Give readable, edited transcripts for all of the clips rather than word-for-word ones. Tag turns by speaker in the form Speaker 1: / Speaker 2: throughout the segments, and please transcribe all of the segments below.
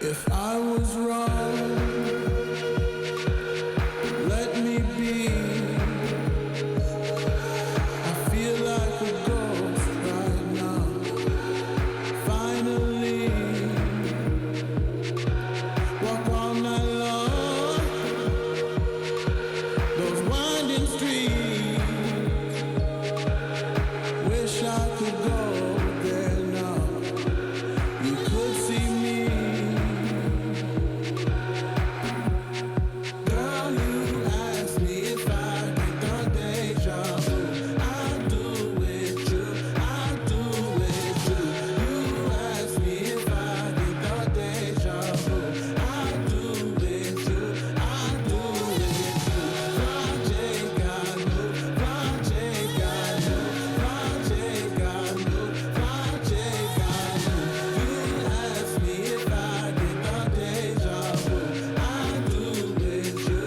Speaker 1: If I was wrong, let me be. I feel like a ghost right now. Finally, walk all night long. Those winding streets. Wish I could go there now. You could see me. Girl, you asked me if I get the deja vu. I do with you, I do with you. You asked me if I get the deja vu. I do with you, I do with you. Project I knew, project I knew, project I knew, project I knew. You asked me if I get the deja vu. I do with you.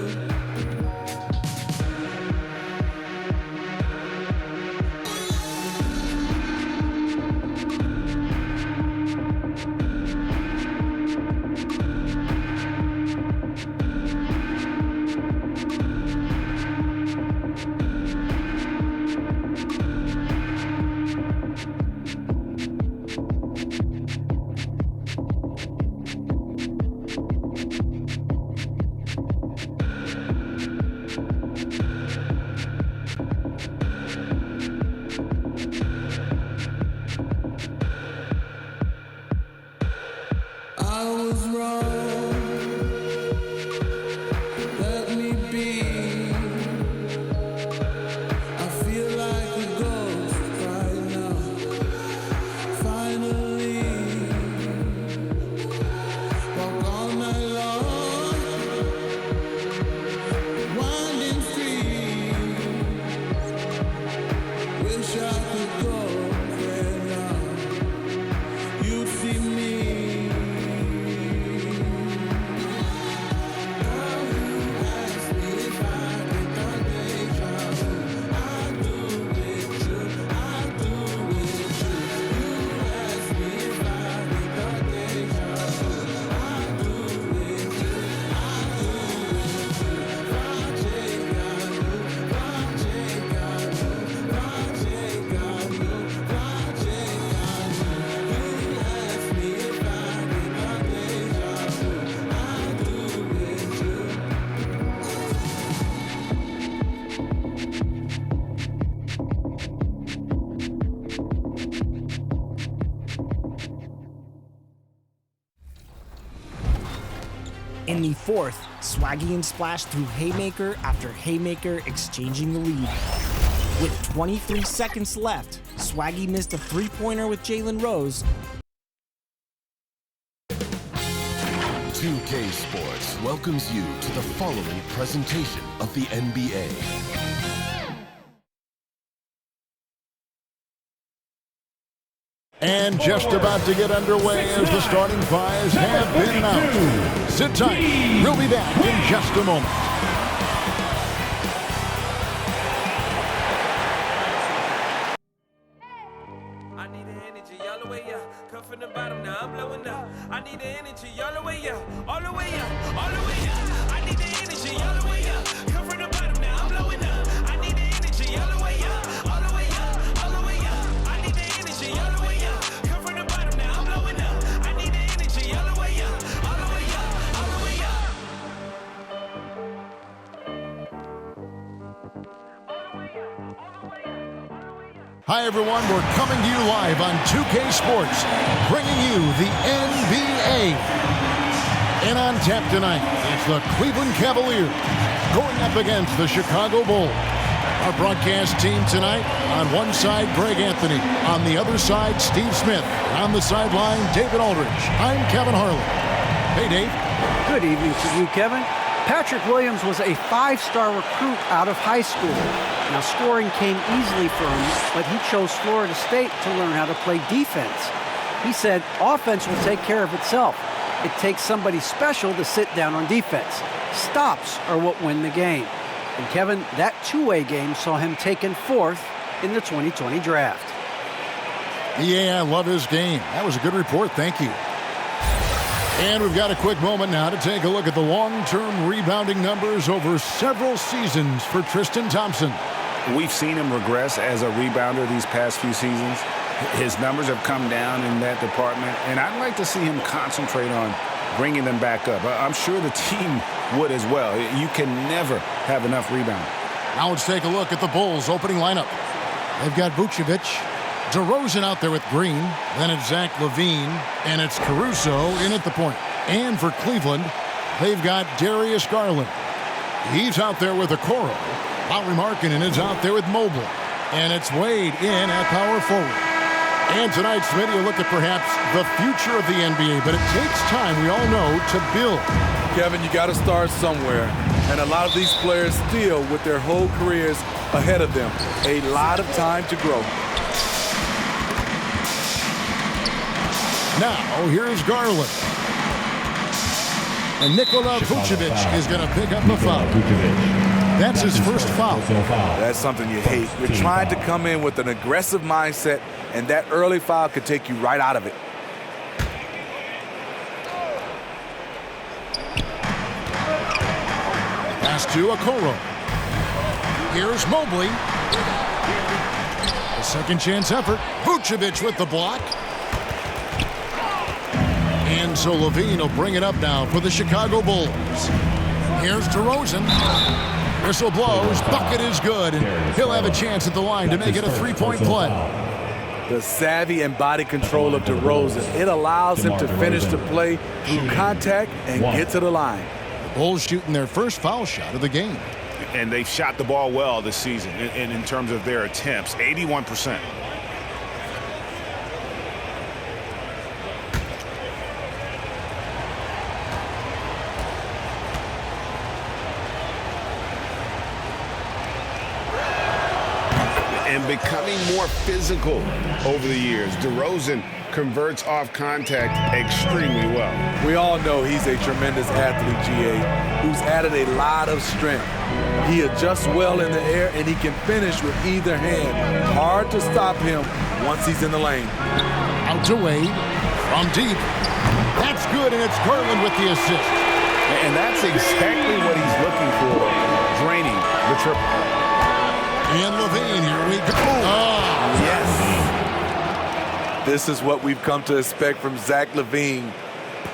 Speaker 1: I was wrong. Let me be. I feel like a ghost right now. Finally, walk all night long. Winding streets. Wish I could go there now. You'd see me. Girl, you asked me if I get the deja vu. I do with you, I do with you. You asked me if I get the deja vu. I do with you, I do with you. Project I knew, project I knew, project I knew, project I knew. You asked me if I get the deja vu. I do with you.
Speaker 2: In the fourth, Swaggy and Splash threw haymaker after haymaker, exchanging the lead. With 23 seconds left, Swaggy missed a three-pointer with Jalen Rose.
Speaker 3: 2K Sports welcomes you to the following presentation of the NBA.
Speaker 4: And just about to get underway as the starting fives have been announced. Sit tight. We'll be back in just a moment.
Speaker 5: I need the energy all the way up. Come from the bottom, now I'm blowing up. I need the energy all the way up, all the way up, all the way up. I need the energy all the way up. Come from the bottom, now I'm blowing up. I need the energy all the way up, all the way up, all the way up. I need the energy all the way up. Come from the bottom, now I'm blowing up. I need the energy all the way up, all the way up, all the way up.
Speaker 4: Hi, everyone. We're coming to you live on 2K Sports, bringing you the NBA. And on tap tonight, it's the Cleveland Cavaliers going up against the Chicago Bulls. Our broadcast team tonight, on one side, Greg Anthony. On the other side, Steve Smith. On the sideline, David Aldridge. I'm Kevin Harlan. Hey, Dave.
Speaker 6: Good evening to you, Kevin. Patrick Williams was a five-star recruit out of high school. Now, scoring came easily for him, but he chose Florida State to learn how to play defense. He said, offense will take care of itself. It takes somebody special to sit down on defense. Stops are what win the game. And Kevin, that two-way game saw him taken fourth in the 2020 draft.
Speaker 4: Yeah, I love his game. That was a good report. Thank you. And we've got a quick moment now to take a look at the long-term rebounding numbers over several seasons for Tristan Thompson.
Speaker 7: We've seen him regress as a rebounder these past few seasons. His numbers have come down in that department, and I'd like to see him concentrate on bringing them back up. I'm sure the team would as well. You can never have enough rebounding.
Speaker 4: Now let's take a look at the Bulls' opening lineup. They've got Vucevic, DeRozen out there with Green, then it's Zach LaVine, and it's Caruso in at the point. And for Cleveland, they've got Darius Garland. He's out there with Okoro. Lauri Markkanen is out there with Mobley. And it's Wade in at power forward. And tonight, Smitty, you look at perhaps the future of the NBA, but it takes time, we all know, to build.
Speaker 8: Kevin, you got to start somewhere. And a lot of these players still, with their whole careers ahead of them, a lot of time to grow.
Speaker 4: Now, here's Garland. And Nikola Vucevic is going to pick up the foul. That's his first foul.
Speaker 8: That's something you hate. You're trying to come in with an aggressive mindset, and that early foul could take you right out of it.
Speaker 4: Pass to Okoro. Here's Mobley. A second chance effort. Vucevic with the block. And so LaVine will bring it up now for the Chicago Bulls. Here's DeRozen. Whistle blows. Bucket is good. And he'll have a chance at the line to make it a three-point play.
Speaker 8: The savvy and body control of DeRozen. It allows him to finish the play through contact and get to the line.
Speaker 4: The Bulls shooting their first foul shot of the game.
Speaker 7: And they've shot the ball well this season in terms of their attempts, 81%. And becoming more physical over the years. DeRozen converts off contact extremely well.
Speaker 8: We all know he's a tremendous athlete, GA, who's added a lot of strength. He adjusts well in the air, and he can finish with either hand. Hard to stop him once he's in the lane.
Speaker 4: Out to Wade from deep. That's good, and it's Garland with the assist.
Speaker 7: And that's exactly what he's looking for, draining the triple.
Speaker 4: And LaVine, here we go. Oh,
Speaker 8: yes. This is what we've come to expect from Zach LaVine.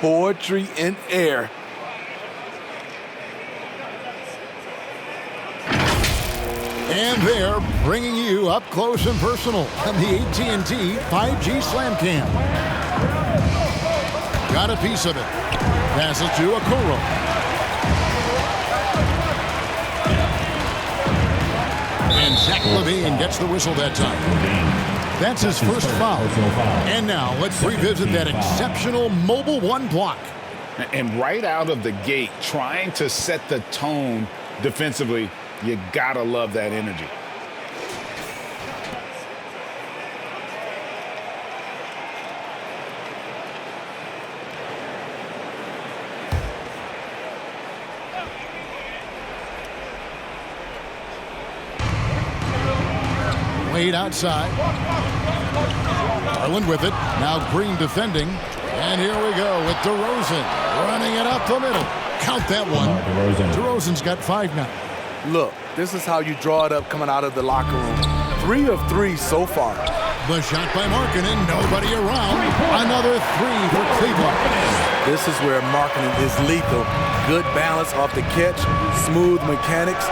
Speaker 8: Poetry in air.
Speaker 4: And they're bringing you up close and personal on the AT&T 5G Slam Cam. Got a piece of it. Pass it to Okoro. And Zach LaVine gets the whistle that time. That's his first foul. And now let's revisit that exceptional Mobile One block.
Speaker 7: And right out of the gate, trying to set the tone defensively, you gotta love that energy.
Speaker 4: Wade outside. Garland with it. Now Green defending. And here we go with DeRozen running it up the middle. Count that one. DeRozen's got 5 now.
Speaker 8: Look, this is how you draw it up coming out of the locker room. 3 of 3 so far.
Speaker 4: The shot by Markkanen. Nobody around. Another 3 for Cleveland.
Speaker 8: This is where Markkanen is lethal. Good balance off the catch, smooth mechanics,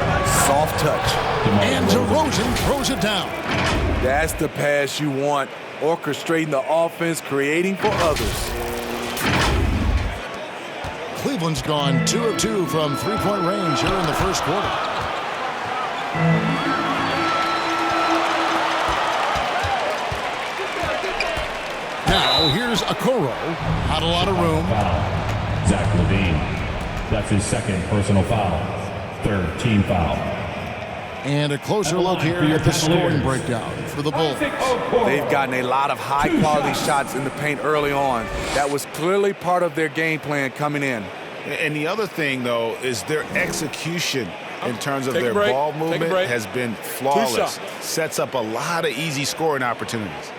Speaker 8: soft touch.
Speaker 4: And DeRozen throws it down.
Speaker 8: That's the pass you want. Orchestrating the offense, creating for others.
Speaker 4: Cleveland's gone 2 of 2 from three-point range here in the first quarter. Now here's Okoro. Not a lot of room.
Speaker 9: Zach LaVine. That's his second personal foul. Third team foul.
Speaker 4: And a closer look here at the scoring breakdown for the Bulls.
Speaker 8: They've gotten a lot of high-quality shots in the paint early on. That was clearly part of their game plan coming in.
Speaker 7: And the other thing, though, is their execution in terms of their ball movement has been flawless. Sets up a lot of easy scoring opportunities.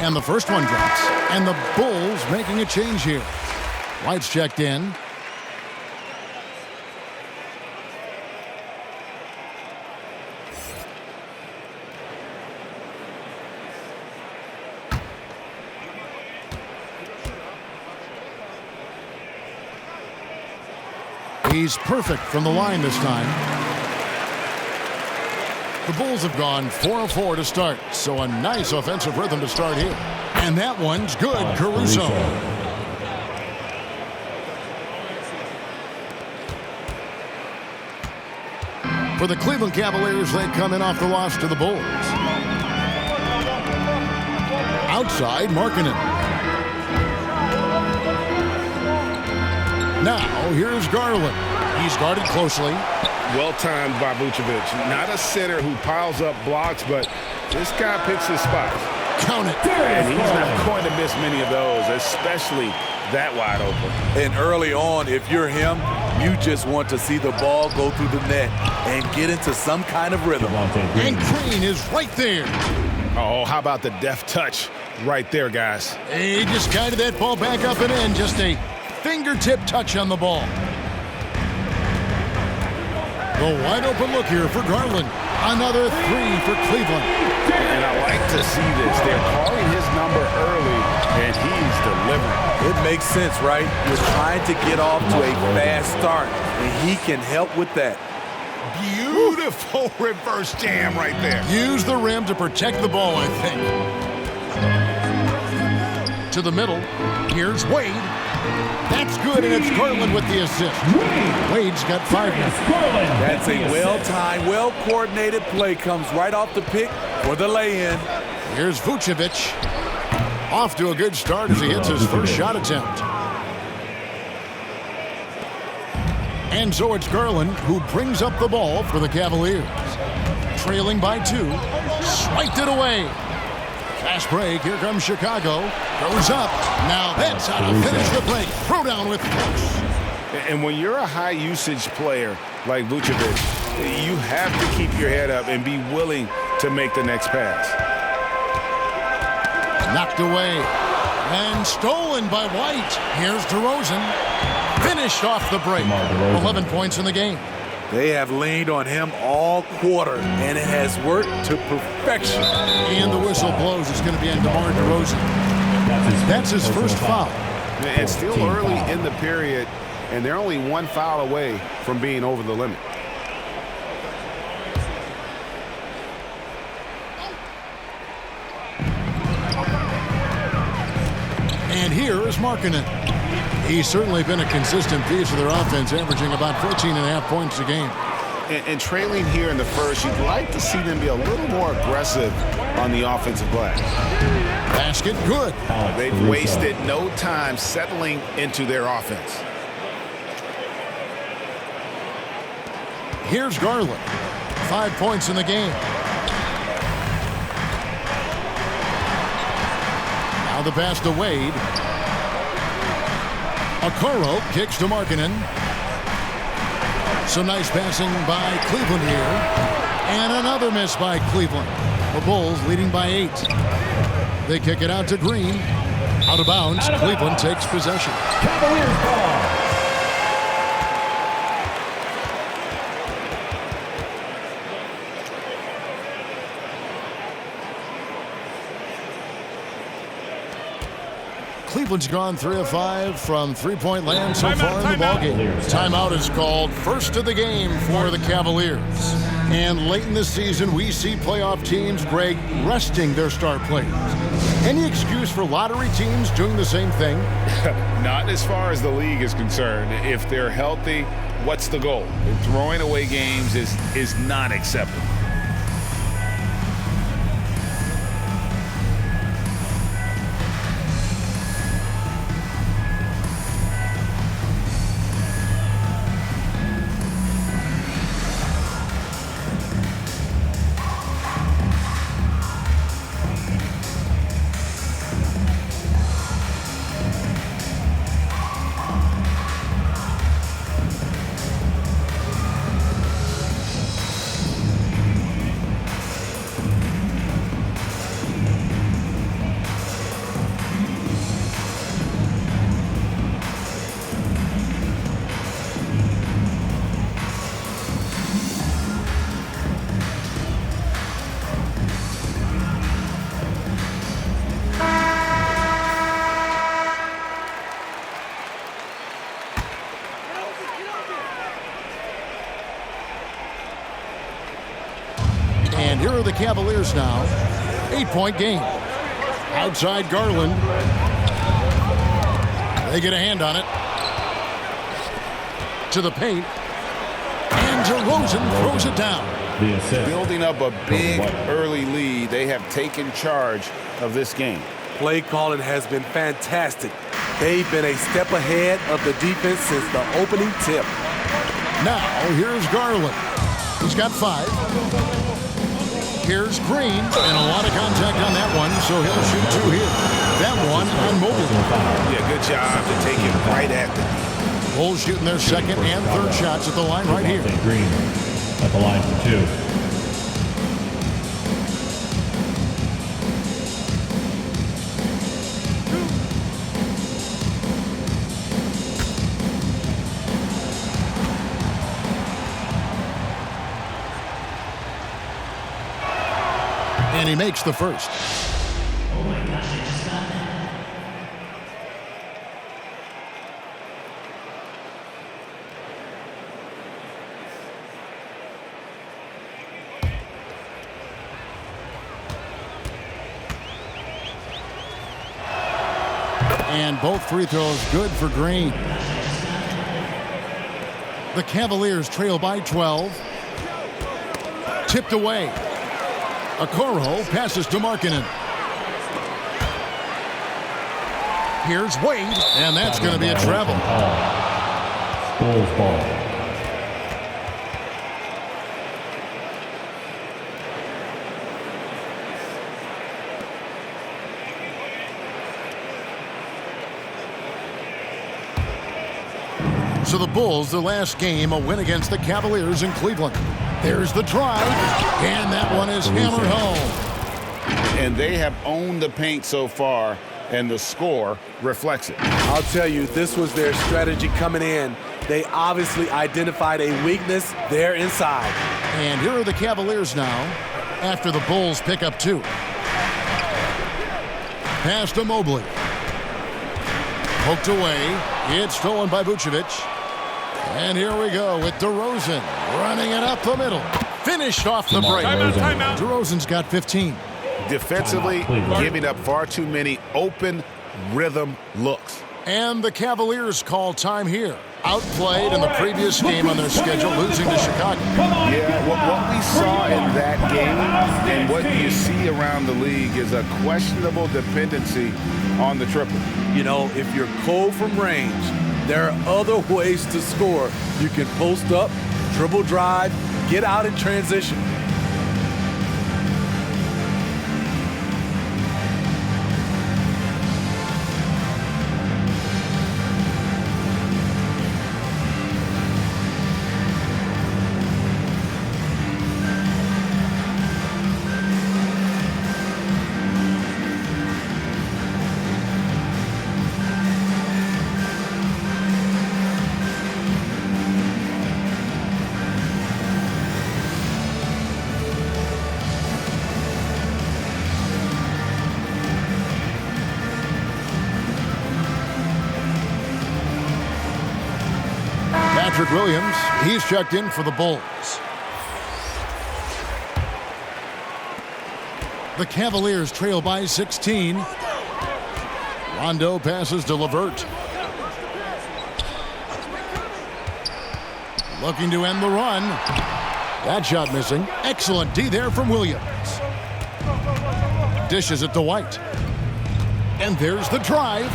Speaker 4: And the first one drops. And the Bulls making a change here. White's checked in. He's perfect from the line this time. The Bulls have gone 4 of 4 to start, so a nice offensive rhythm to start here. And that one's good, Caruso. For the Cleveland Cavaliers, they come in off the loss to the Bulls. Outside, Markkanen. Now, here's Garland. He's guarded closely.
Speaker 7: Well-timed by Vucevic. Not a center who piles up blocks, but this guy picks his spots.
Speaker 4: Count it.
Speaker 7: And he's not going to miss many of those, especially that wide open.
Speaker 8: And early on, if you're him, you just want to see the ball go through the net and get into some kind of rhythm.
Speaker 4: And Green is right there.
Speaker 7: Oh, how about the deft touch right there, guys?
Speaker 4: He just guided that ball back up and in. Just a fingertip touch on the ball. The wide open look here for Garland. Another 3 for Cleveland.
Speaker 7: And I like to see this. They're calling his number early, and he's delivering.
Speaker 8: It makes sense, right? You're trying to get off to a fast start, and he can help with that.
Speaker 7: Beautiful reverse jam right there.
Speaker 4: Use the rim to protect the ball, I think. To the middle. Here's Wade. That's good, and it's Garland with the assist. Wade's got 5 now.
Speaker 8: That's a well-timed, well-coordinated play. Comes right off the pick for the lay-in.
Speaker 4: Here's Vucevic. Off to a good start as he hits his first shot attempt. And so it's Garland who brings up the ball for the Cavaliers. Trailing by 2. Swiped it away. Fast break. Here comes Chicago. Goes up. Now that's how to finish the break. Throw down with force.
Speaker 7: And when you're a high-usage player like Vucevic, you have to keep your head up and be willing to make the next pass.
Speaker 4: Knocked away. And stolen by White. Here's DeRozen. Finished off the break. 11 points in the game.
Speaker 8: They have leaned on him all quarter, and it has worked to perfection.
Speaker 4: And the whistle blows. It's going to be on DeMar DeRozen. That's his first foul.
Speaker 7: It's still early in the period, and they're only 1 foul away from being over the limit.
Speaker 4: And here is Markkanen. He's certainly been a consistent piece of their offense, averaging about 14.5 points a game.
Speaker 7: And trailing here in the first, you'd like to see them be a little more aggressive on the offensive glass.
Speaker 4: Basket good.
Speaker 7: They've wasted no time settling into their offense.
Speaker 4: Here's Garland. 5 points in the game. Now the pass to Wade. Okoro kicks to Markkanen. Some nice passing by Cleveland here. And another miss by Cleveland. The Bulls leading by 8. They kick it out to Green. Out of bounds. Cleveland takes possession.
Speaker 9: Cavaliers ball.
Speaker 4: Cleveland's gone 3 of 5 from three-point land so far in the ballgame. Timeout is called. First of the game for the Cavaliers. And late in the season, we see playoff teams, Greg, resting their star players. Any excuse for lottery teams doing the same thing?
Speaker 7: Not as far as the league is concerned. If they're healthy, what's the goal? Throwing away games is not acceptable.
Speaker 4: are the Cavaliers now. 8-point game. Outside Garland. They get a hand on it. To the paint. And DeRozen throws it down.
Speaker 7: Building up a big early lead, they have taken charge of this game.
Speaker 8: Play calling has been fantastic. They've been a step ahead of the defense since the opening tip.
Speaker 4: Now, here's Garland. He's got 5. Here's Green, and a lot of contact on that one, so he'll shoot 2 here. That one on Mobley.
Speaker 7: Yeah, good job to take it right at them.
Speaker 4: Bulls shooting their second and third shots at the line right here.
Speaker 9: Green at the line for 2.
Speaker 4: And he makes the first.
Speaker 1: Oh my gosh, I just got that.
Speaker 4: And both free throws good for Green. The Cavaliers trail by 12. Tipped away. Okoro passes to Markkanen. Here's Wade, and that's going to be a travel.
Speaker 9: Bulls ball.
Speaker 4: So the Bulls, the last game, a win against the Cavaliers in Cleveland. There's the drive, and that one is hammered home.
Speaker 7: And they have owned the paint so far, and the score reflects it.
Speaker 8: I'll tell you, this was their strategy coming in. They obviously identified a weakness there inside.
Speaker 4: And here are the Cavaliers now, after the Bulls pick up 2. Pass to Mobley. Poked away. It's stolen by Vucevic. And here we go with DeRozen running it up the middle. Finished off the break.
Speaker 7: Timeout.
Speaker 4: DeRozen's got 15.
Speaker 7: Defensively, giving up far too many open rhythm looks.
Speaker 4: And the Cavaliers call time here. Outplayed in the previous game on their schedule, losing to Chicago.
Speaker 7: Yeah, what we saw in that game and what you see around the league is a questionable dependency on the triple.
Speaker 8: You know, if you're cold from range, there are other ways to score. You can post up, dribble drive, get out in transition.
Speaker 4: Patrick Williams, he's checked in for the Bulls. The Cavaliers trail by 16. Rondo passes to LeVert. Looking to end the run. That shot missing. Excellent D there from Williams. Dishes it to White. And there's the drive.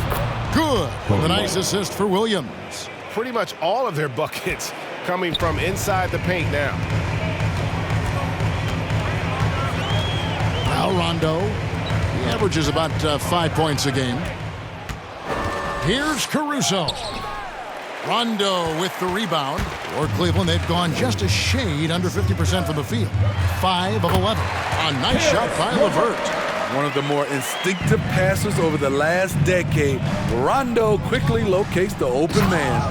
Speaker 4: Good. With a nice assist for Williams.
Speaker 10: Pretty much all of their buckets coming from inside the paint now.
Speaker 4: Now Rondo. He averages about 5 points a game. Here's Caruso. Rondo with the rebound. For Cleveland, they've gone just a shade under 50% from the field. 5 of 11. A nice shot by LeVert.
Speaker 8: One of the more instinctive passers over the last decade. Rondo quickly locates the open man.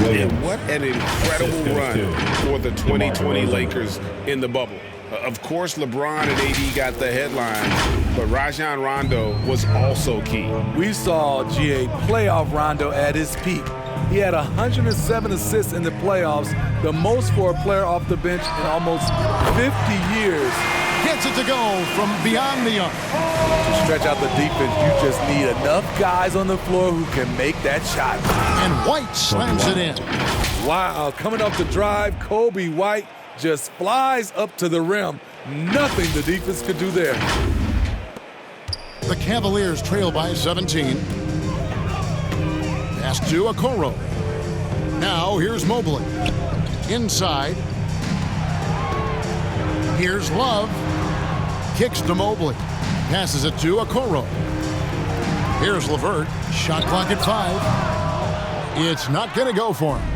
Speaker 10: And what an incredible run for the 2020 Lakers in the bubble. Of course, LeBron and AD got the headlines, but Rajon Rondo was also key.
Speaker 8: We saw GA playoff Rondo at his peak. He had 107 assists in the playoffs, the most for a player off the bench in almost 50 years.
Speaker 4: Gets it to go from beyond the arc.
Speaker 8: To stretch out the defense, you just need enough guys on the floor who can make that shot.
Speaker 4: And White slams it in.
Speaker 8: Wow, coming off the drive, Kobe White just flies up to the rim. Nothing the defense could do there.
Speaker 4: The Cavaliers trail by 17. Pass to Okoro. Now here's Mobley. Inside. Here's Love. Kicks to Mobley. Passes it to Okoro. Here's LeVert. Shot clock at 5. It's not going to go for him.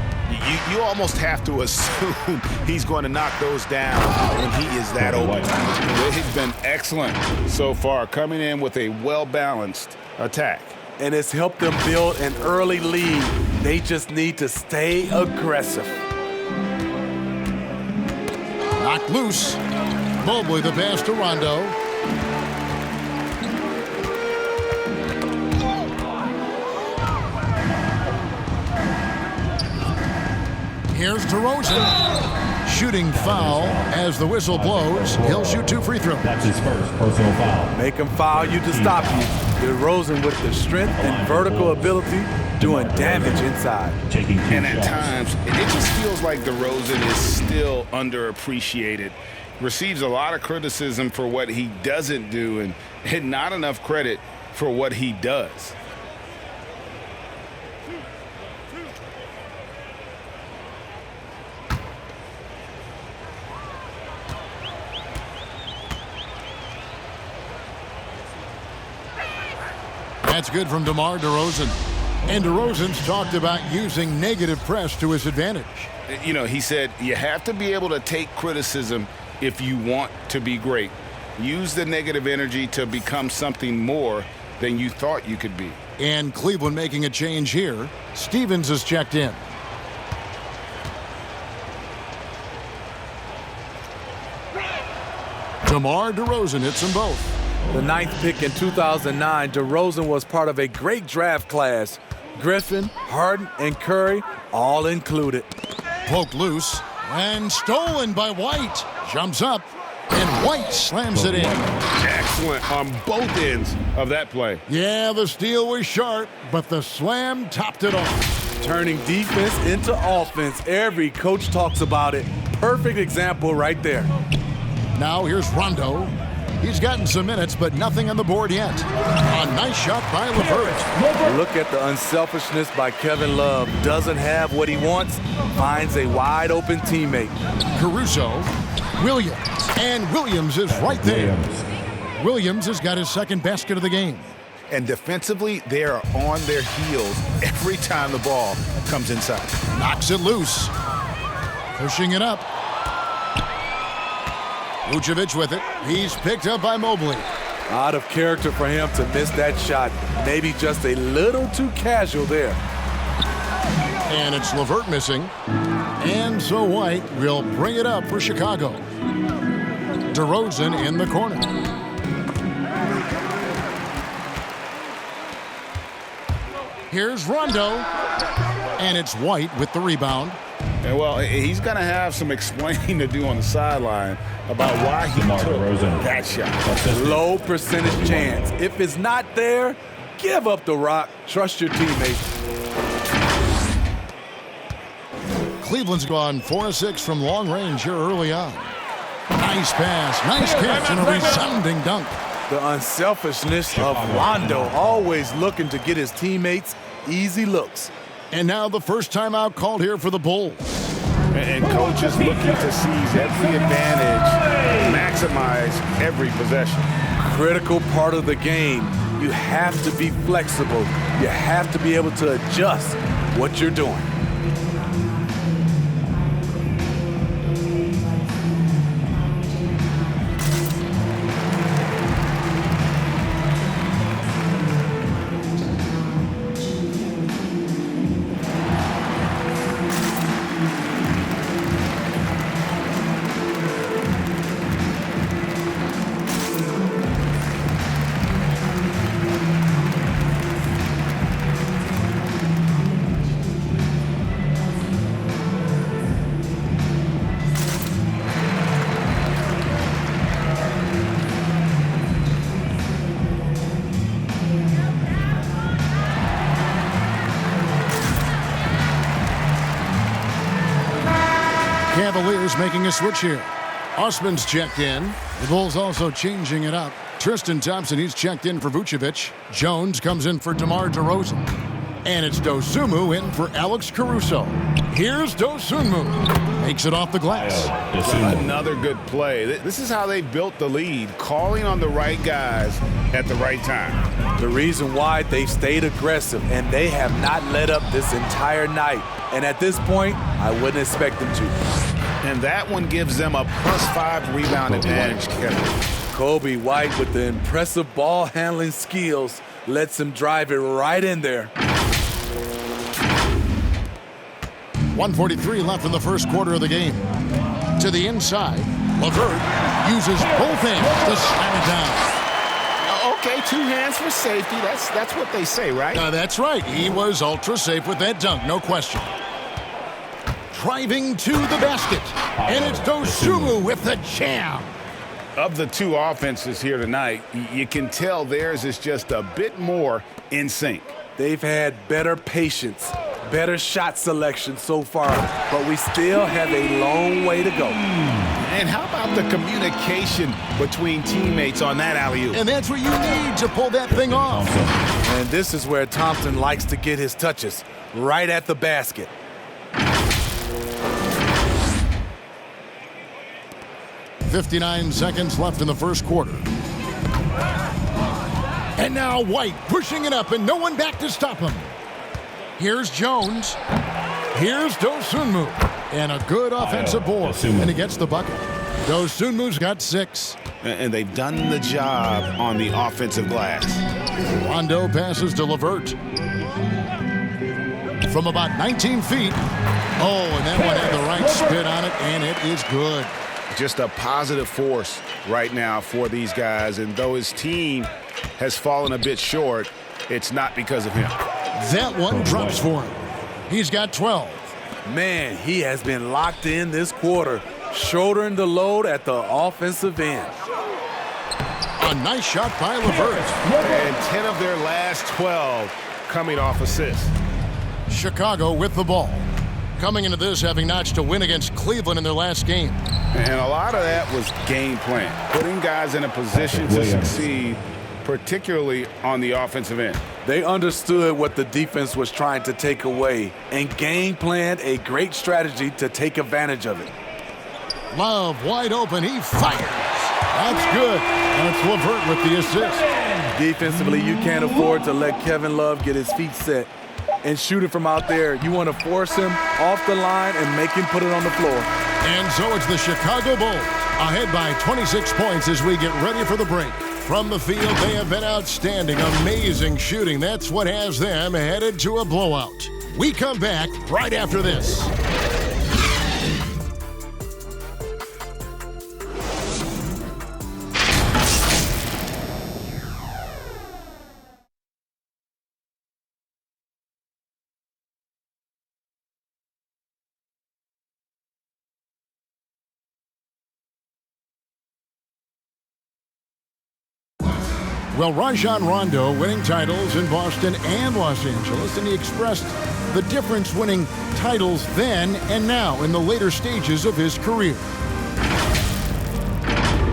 Speaker 10: You almost have to assume he's going to knock those down when he is that open. They've been excellent so far, coming in with a well-balanced attack.
Speaker 8: And it's helped them build an early lead. They just need to stay aggressive.
Speaker 4: Knocked loose. Mobley the pass to Rondo. Here's DeRozen. Shooting foul as the whistle blows. He'll shoot 2 free throws.
Speaker 9: That's his first personal foul.
Speaker 8: Make him foul you to stop you. DeRozen with the strength and vertical ability doing damage inside.
Speaker 10: And at times, it just feels like DeRozen is still underappreciated. Receives a lot of criticism for what he doesn't do and not enough credit for what he does.
Speaker 4: That's good from DeMar DeRozen. And DeRozen's talked about using negative press to his advantage.
Speaker 10: You know, he said you have to be able to take criticism if you want to be great. Use the negative energy to become something more than you thought you could be.
Speaker 4: And Cleveland making a change here. Stevens is checked in. DeMar DeRozen hits them both.
Speaker 8: The 9th pick in 2009, DeRozen was part of a great draft class. Griffin, Harden, and Curry all included.
Speaker 4: Poked loose and stolen by White. Jumps up and White slams it in.
Speaker 10: Excellent on both ends of that play.
Speaker 4: Yeah, the steal was sharp, but the slam topped it off.
Speaker 8: Turning defense into offense. Every coach talks about it. Perfect example right there.
Speaker 4: Now here's Rondo. He's gotten some minutes, but nothing on the board yet. A nice shot by LeVert.
Speaker 8: Look at the unselfishness by Kevin Love. Doesn't have what he wants, finds a wide-open teammate.
Speaker 4: Caruso, Williams, and Williams is right there. Williams has got his second basket of the game.
Speaker 10: And defensively, they are on their heels every time the ball comes inside.
Speaker 4: Knocks it loose. Pushing it up. Vucevic with it. He's picked up by Mobley.
Speaker 8: Out of character for him to miss that shot. Maybe just a little too casual there.
Speaker 4: And it's LeVert missing. And so White will bring it up for Chicago. DeRozen in the corner. Here's Rondo. And it's White with the rebound.
Speaker 10: And well, he's going to have some explaining to do on the sideline about why he took that shot.
Speaker 8: Low percentage chance. If it's not there, give up the rock. Trust your teammates.
Speaker 4: Cleveland's gone 4 of 6 from long range here early on. Nice pass, nice catch, and a resounding dunk.
Speaker 8: The unselfishness of Rondo, always looking to get his teammates easy looks.
Speaker 4: And now the first timeout called here for the Bulls.
Speaker 10: And coaches looking to seize every advantage, maximize every possession.
Speaker 8: Critical part of the game. You have to be flexible. You have to be able to adjust what you're doing.
Speaker 4: Cavaliers making a switch here. Osman's checked in. The Bulls also changing it up. Tristan Thompson, he's checked in for Vucevic. Jones comes in for DeMar DeRozen. And it's Dosunmu in for Alex Caruso. Here's Dosunmu. Makes it off the glass.
Speaker 10: Another good play. This is how they built the lead, calling on the right guys at the right time.
Speaker 8: The reason why they've stayed aggressive, and they have not let up this entire night. And at this point, I wouldn't expect them to.
Speaker 10: And that one gives them a +5 rebound advantage, Kevin.
Speaker 8: Kobe White, with the impressive ball handling skills, lets him drive it right in there.
Speaker 4: 1:43 left in the first quarter of the game. To the inside, LeVert uses both hands to slam it down.
Speaker 10: Okay, 2 hands for safety. That's what they say, right?
Speaker 4: That's right. He was ultra safe with that dunk, no question. Driving to the basket, and it's Dosunmu with the jam.
Speaker 10: Of the 2 offenses here tonight, you can tell theirs is just a bit more in sync.
Speaker 8: They've had better patience, better shot selection so far, but we still have a long way to go.
Speaker 10: And how about the communication between teammates on that alley-oop?
Speaker 4: And that's what you need to pull that thing off.
Speaker 8: And this is where Thompson likes to get his touches, right at the basket.
Speaker 4: 59 seconds left in the first quarter. And now White pushing it up and no one back to stop him. Here's Jones. Here's Dosunmu. And a good offensive board. And he gets the bucket. Dosunmu's got 6.
Speaker 10: And they've done the job on the offensive glass.
Speaker 4: Rondo passes to LeVert. From about 19 feet. Oh, and that one had the right spin on it, and it is good.
Speaker 10: Just a positive force right now for these guys. And though his team has fallen a bit short, it's not because of him.
Speaker 4: That one drops for him. He's got 12.
Speaker 8: Man, he has been locked in this quarter, shouldering the load at the offensive end.
Speaker 4: A nice shot by LeVert.
Speaker 10: And 10 of their last 12 coming off assists.
Speaker 4: Chicago with the ball. Coming into this having notched a win against Cleveland in their last game.
Speaker 10: And a lot of that was game plan, putting guys in a position to succeed, particularly on the offensive end.
Speaker 8: They understood what the defense was trying to take away and game planned a great strategy to take advantage of it.
Speaker 4: Love wide open. He fires. That's good. That's LeVert with the assist.
Speaker 8: Defensively, you can't afford to let Kevin Love get his feet set and shoot it from out there. You want to force him off the line and make him put it on the floor.
Speaker 4: And so it's the Chicago Bulls ahead by 26 points as we get ready for the break. From the field, they have been outstanding. Amazing shooting. That's what has them headed to a blowout. We come back right after this. Well, Rajon Rondo winning titles in Boston and Los Angeles, and he expressed the difference winning titles then and now in the later stages of his career.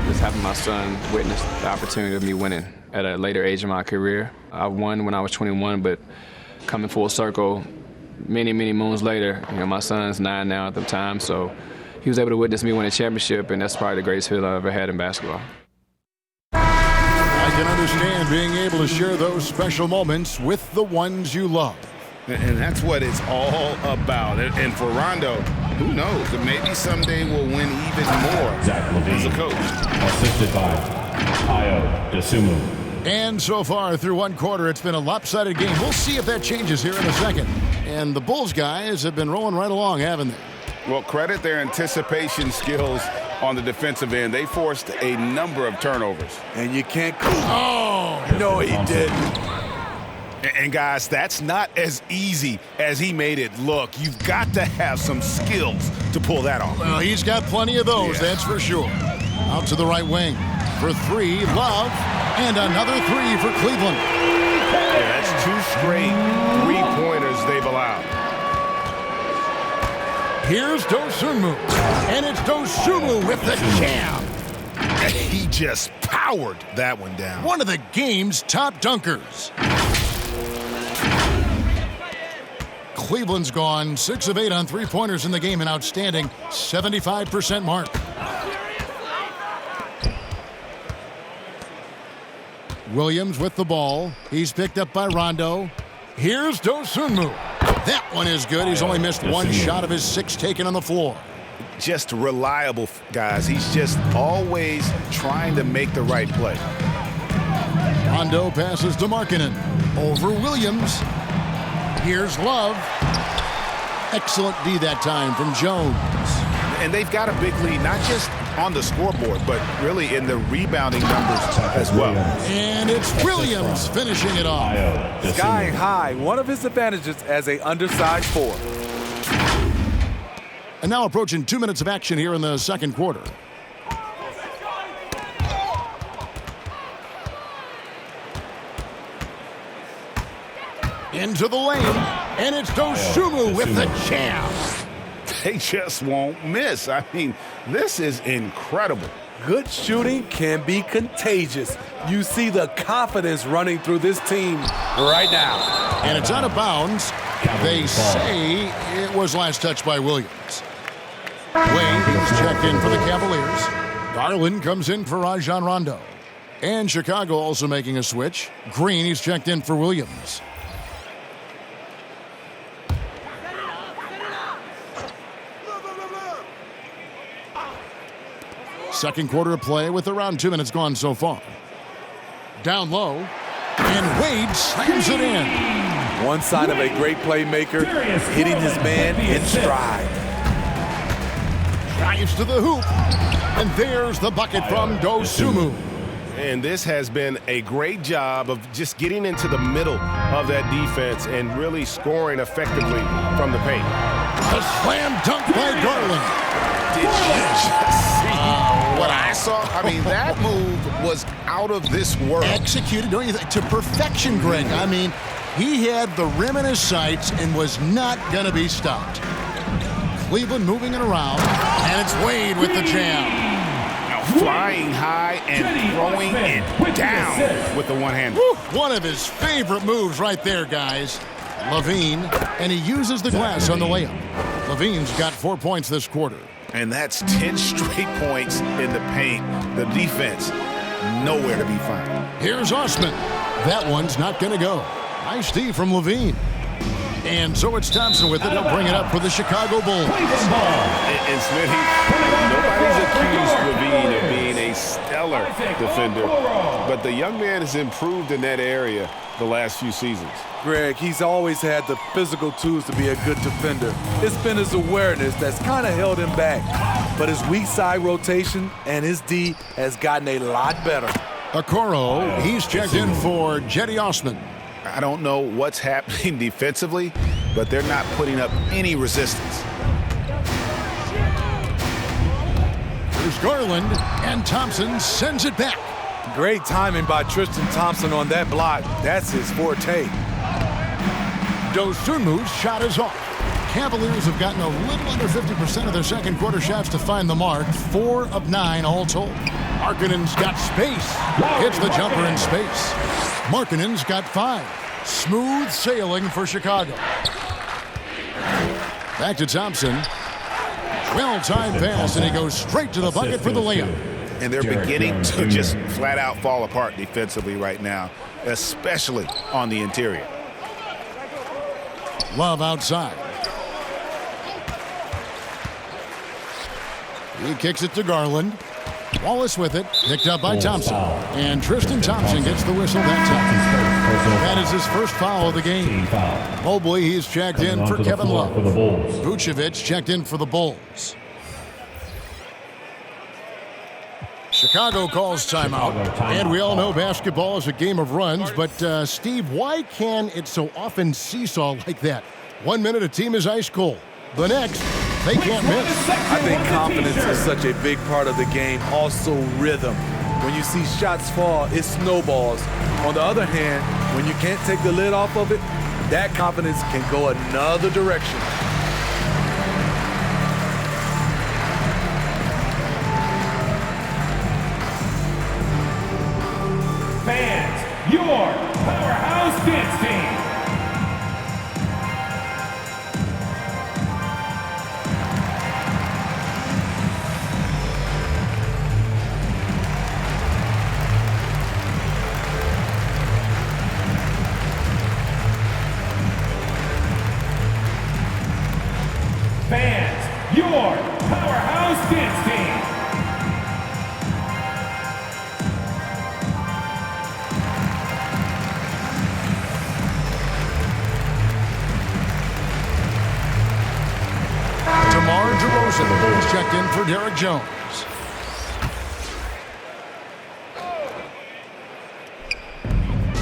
Speaker 11: Just having my son witness the opportunity of me winning at a later age in my career. I won when I was 21, but coming full circle many, many moons later, my son's 9 now at the time, so he was able to witness me win a championship, and that's probably the greatest feeling I've ever had in basketball.
Speaker 4: I can understand being able to share those special moments with the ones you love.
Speaker 10: And that's what it's all about. And for Rondo, who knows? Maybe someday we'll win even more as a coach.
Speaker 9: Assisted by Ayo Dosunmu.
Speaker 4: And so far through one quarter, it's been a lopsided game. We'll see if that changes here in a second. And the Bulls guys have been rolling right along, haven't they?
Speaker 10: Well, credit their anticipation skills on the defensive end. They forced a number of turnovers.
Speaker 8: And you can't... Oh, no, he didn't.
Speaker 10: And guys, that's not as easy as he made it look. You've got to have some skills to pull that off.
Speaker 4: Well, he's got plenty of those, that's for sure. Out to the right wing. For 3, Love. And another 3 for Cleveland.
Speaker 10: Yeah, that's 2 straight 3-pointers they've allowed.
Speaker 4: Here's Dosunmu. And it's Dosunmu with the jam.
Speaker 10: He just powered that one down.
Speaker 4: One of the game's top dunkers. Cleveland's gone 6 of 8 on three-pointers in the game, an outstanding 75% mark. Williams with the ball. He's picked up by Rondo. Here's Dosunmu. That one is good. He's only missed one shot of his 6 taken on the floor.
Speaker 10: Just reliable, guys. He's just always trying to make the right play.
Speaker 4: Rondo passes to Markkanen. Over Williams. Here's Love. Excellent D that time from Jones.
Speaker 10: And they've got a big lead, not just on the scoreboard, but really in the rebounding numbers as well.
Speaker 4: And it's Williams finishing it off.
Speaker 8: Sky high, one of his advantages as a undersized forward.
Speaker 4: And now approaching 2 minutes of action here in the second quarter. Into the lane, and it's Dosunmu with the jam.
Speaker 10: They just won't miss. I mean, this is incredible.
Speaker 8: Good shooting can be contagious. You see the confidence running through this team right now.
Speaker 4: And it's out of bounds. They say it was last touched by Williams. Wade is checked in for the Cavaliers. Garland comes in for Rajon Rondo. And Chicago also making a switch. Green, he's checked in for Williams. Second quarter of play with around 2 minutes gone so far. Down low, and Wade slams it in.
Speaker 8: One sign of a great playmaker, hitting his man in stride.
Speaker 4: Drives to the hoop, and there's the bucket from Dosunmu.
Speaker 10: And this has been a great job of just getting into the middle of that defense and really scoring effectively from the paint.
Speaker 4: A slam dunk by Garland.
Speaker 10: Did you just see what I saw? I mean, that move was out of this world.
Speaker 4: Executed, don't you think? To perfection, Greg. I mean, he had the rim in his sights and was not going to be stopped. Cleveland moving it around, and it's Wade with the jam.
Speaker 10: Now flying high and throwing it down with the one-hander.
Speaker 4: One of his favorite moves right there, guys. Levine, and he uses the glass on the layup. Levine's got 4 points this quarter.
Speaker 10: And that's 10 straight points in the paint. The defense, nowhere to be found.
Speaker 4: Here's Osman. That one's not going to go. Nice D from Levine. And so it's Thompson with it. He'll bring it up for the Chicago Bulls.
Speaker 10: And Smitty, nobody's accused Levine of being a stellar defender, but the young man has improved in that area the last few seasons.
Speaker 8: Greg, he's always had the physical tools to be a good defender. It's been his awareness that's kind of held him back. But his weak side rotation and his D has gotten a lot better.
Speaker 4: Okoro, he's checked in for Jetty Osman.
Speaker 10: I don't know what's happening defensively, but they're not putting up any resistance.
Speaker 4: There's Garland, and Thompson sends it back.
Speaker 8: Great timing by Tristan Thompson on that block. That's his forte.
Speaker 4: Dosunmu's shot is off. Cavaliers have gotten a little under 50% of their second quarter shots to find the mark. 4 of 9 all told. Markkanen's got space. Hits the jumper in space. Markkanen's got 5. Smooth sailing for Chicago. Back to Thompson. Well-timed pass, and he goes straight to the bucket for the layup.
Speaker 10: And they're beginning to just flat out fall apart defensively right now, especially on the interior.
Speaker 4: Love outside. He kicks it to Garland. Wallace with it, picked up by Thompson. And Tristan Thompson gets the whistle that time. That is his first foul of the game. Mobley, he's checked in for Kevin Love. Vucevic checked in for the Bulls. Chicago calls timeout. And we all know basketball is a game of runs, but Steve, why can it so often seesaw like that? 1 minute a team is ice cold. The next, they can't miss.
Speaker 8: I think confidence is such a big part of the game. Also rhythm. When you see shots fall, it snowballs. On the other hand, when you can't take the lid off of it, that confidence can go another direction.
Speaker 9: your powerhouse dance team. Fans, your powerhouse dance team.
Speaker 4: DeMar DeRozen is checked in for Derek Jones.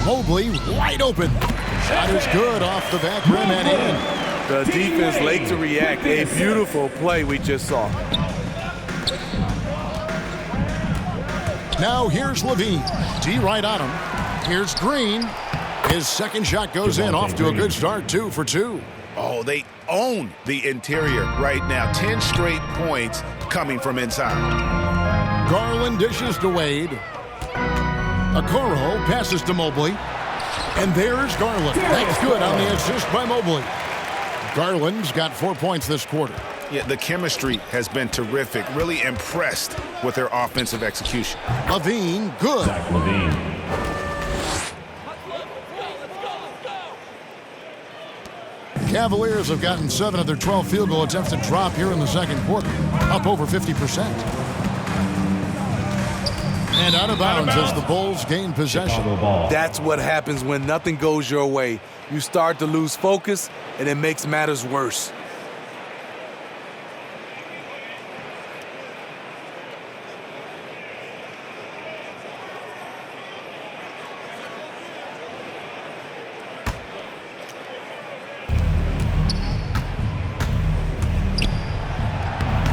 Speaker 4: Mobley wide open. Shot is good off the back rim and in.
Speaker 8: The defense late to react. A beautiful play we just saw.
Speaker 4: Now here's Levine. D right on him. Here's Green. His second shot goes in, off to a good start, 2 for 2.
Speaker 10: Oh, they own the interior right now. 10 straight points coming from inside.
Speaker 4: Garland dishes to Wade. Okoro passes to Mobley. And there's Garland. That's good on the assist by Mobley. Garland's got 4 points this quarter.
Speaker 10: Yeah, the chemistry has been terrific. Really impressed with their offensive execution.
Speaker 4: Levine, good.
Speaker 9: Zach Levine.
Speaker 4: Cavaliers have gotten 7 of their 12 field goal attempts to drop here in the second quarter, up over 50%. And out of bounds as the Bulls gain possession.
Speaker 8: That's what happens when nothing goes your way. You start to lose focus, and it makes matters worse.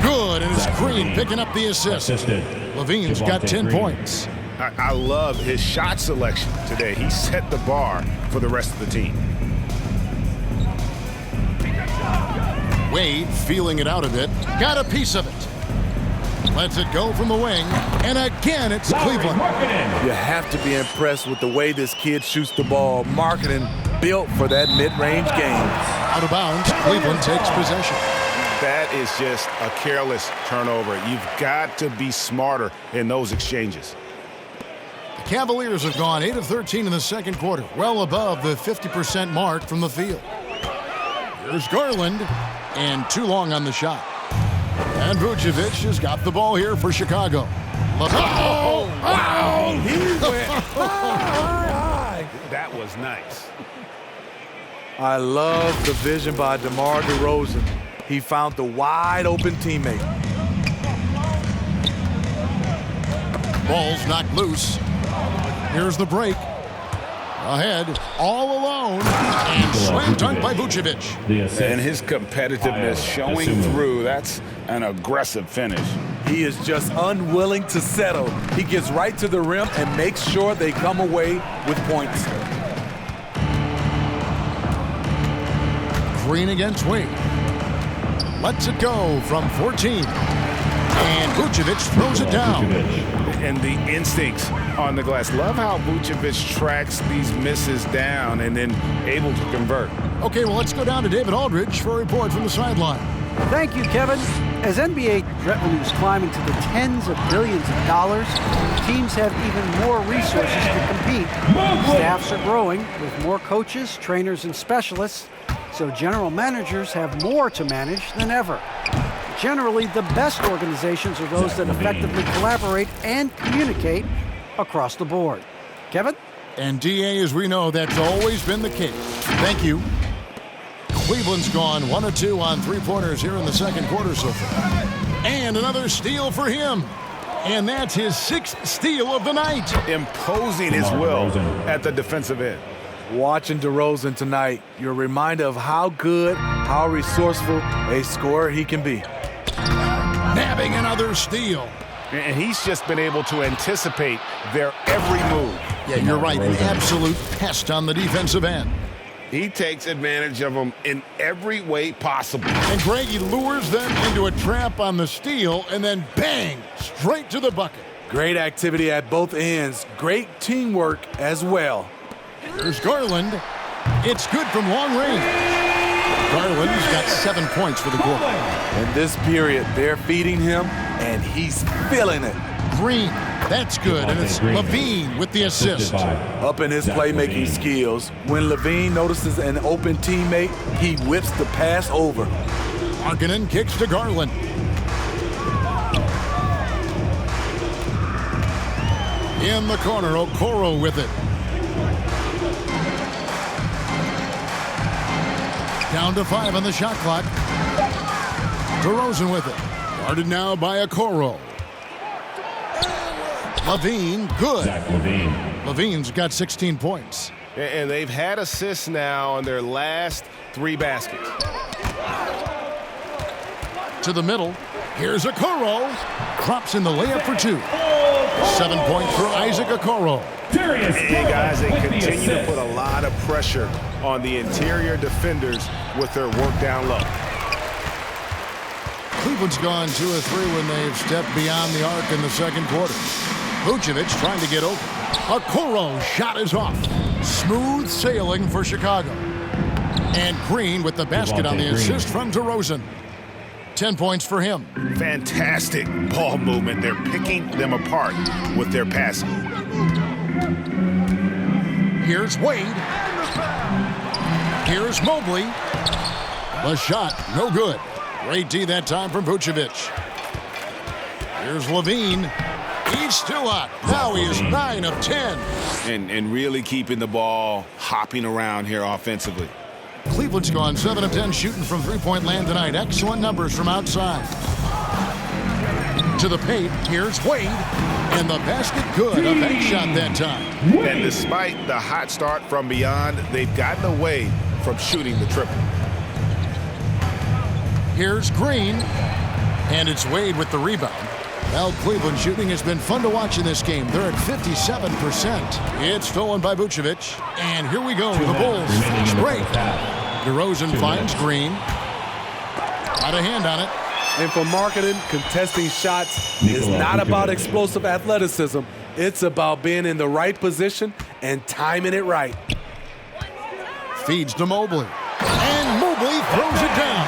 Speaker 4: Good, and it's Green picking up the assist. Levine's got 10 points.
Speaker 10: I love his shot selection today. He set the bar for the rest of the team.
Speaker 4: Wade feeling it out a bit. Got a piece of it. Lets it go from the wing. And again, it's Cleveland.
Speaker 8: You have to be impressed with the way this kid shoots the ball. Markkanen built for that mid-range game.
Speaker 4: Out of bounds, Cleveland takes possession.
Speaker 10: That is just a careless turnover. You've got to be smarter in those exchanges.
Speaker 4: The Cavaliers have gone 8 of 13 in the second quarter, well above the 50% mark from the field. Here's Garland, and too long on the shot. And Vucevic has got the ball here for Chicago.
Speaker 8: Oh, wow! He went
Speaker 10: high. That was nice.
Speaker 8: I love the vision by DeMar DeRozen. He found the wide-open teammate.
Speaker 4: Ball's knocked loose. Here's the break. Ahead, all alone, and slam dunk by Vucevic.
Speaker 10: And his competitiveness showing through. That's an aggressive finish.
Speaker 8: He is just unwilling to settle. He gets right to the rim and makes sure they come away with points.
Speaker 4: Green against Wade. Lets it go from 14. And Vucevic throws it down.
Speaker 10: And the instincts on the glass. Love how Vucevic tracks these misses down and then able to convert.
Speaker 4: Okay, well, let's go down to David Aldridge for a report from the sideline.
Speaker 6: Thank you, Kevin. As NBA revenues climb into the tens of billions of dollars, teams have even more resources to compete. Staffs are growing with more coaches, trainers, and specialists, so general managers have more to manage than ever. Generally, the best organizations are those that effectively collaborate and communicate across the board. Kevin?
Speaker 4: And DA, as we know, that's always been the case. Thank you. Cleveland's gone 1 of 2 on three-pointers here in the second quarter so far. And another steal for him. And that's his 6th steal of the night.
Speaker 10: Imposing his will at the defensive end.
Speaker 8: Watching DeRozen tonight, you're reminded of how good, how resourceful a scorer he can be.
Speaker 4: Nabbing another steal.
Speaker 10: And he's just been able to anticipate their every move.
Speaker 4: Yeah, you're right. An absolute pest on the defensive end.
Speaker 10: He takes advantage of them in every way possible.
Speaker 4: And Greg, he lures them into a trap on the steal, and then bang, straight to the bucket.
Speaker 8: Great activity at both ends. Great teamwork as well.
Speaker 4: Here's Garland. It's good from long range. Garland's got 7 points for the quarter.
Speaker 8: In this period, they're feeding him, and he's feeling it.
Speaker 4: Green, that's good, and it's Levine with the assist.
Speaker 8: Up in his playmaking skills, when Levine notices an open teammate, he whips the pass over.
Speaker 4: Markkanen kicks to Garland. In the corner, Okoro with it. Down to 5 on the shot clock. DeRozen with it. Guarded now by Okoro. Levine, good. Levine's got 16 points.
Speaker 12: And they've had assists now on their last 3 baskets.
Speaker 4: To the middle. Here's Okoro. Drops in the layup for 2. 7 points for Isaac Okoro.
Speaker 10: Hey, guys, they continue to put a lot of pressure on the interior defenders with their work down low.
Speaker 4: Cleveland's gone 2 of 3 when they've stepped beyond the arc in the second quarter. Vucevic trying to get open. Okoro shot is off. Smooth sailing for Chicago. And Green with the basket on the assist from DeRozen. 10 points for him.
Speaker 10: Fantastic ball movement. They're picking them apart with their passing.
Speaker 4: Here's Wade. Here's Mobley. The shot, no good. Great D that time from Vucevic. Here's Levine. He's still hot. Now he is 9 of 10.
Speaker 10: And really keeping the ball hopping around here offensively.
Speaker 4: Cleveland's gone 7 of 10 shooting from three-point land tonight. Excellent numbers from outside. To the paint, here's Wade. And the basket good. A bank shot that time.
Speaker 10: And despite the hot start from beyond, they've gotten away from shooting the triple.
Speaker 4: Here's Green. And it's Wade with the rebound. Well, Cleveland shooting has been fun to watch in this game. They're at 57%. It's stolen by Vucevic. And here we go. The Bulls fast break. DeRozen finds Green. Got a hand on it.
Speaker 8: And for Markkanen, contesting shots is not about explosive athleticism. It's about being in the right position and timing it right.
Speaker 4: Feeds to Mobley. And Mobley throws it down.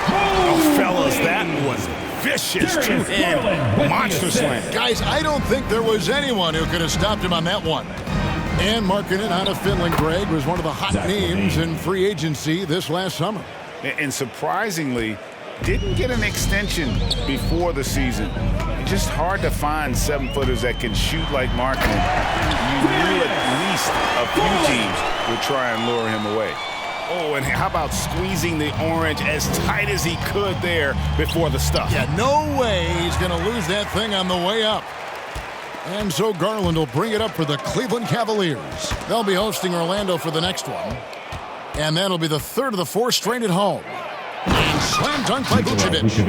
Speaker 10: Oh, fellas, that was vicious two-hand monster slam.
Speaker 4: Guys, I don't think there was anyone who could have stopped him on that one. And Markkanen out of Finland, Greg, was one of the hot names in free agency this last summer.
Speaker 10: And surprisingly, didn't get an extension before the season. It's just hard to find 7-footers that can shoot like Markkanen. You knew at least a few teams would try and lure him away. Oh, and how about squeezing the orange as tight as he could there before the stuff?
Speaker 4: Yeah, no way he's going to lose that thing on the way up. And so Garland will bring it up for the Cleveland Cavaliers. They'll be hosting Orlando for the next one. And that'll be the third of the 4 straight at home. And slam dunk by Vucevic.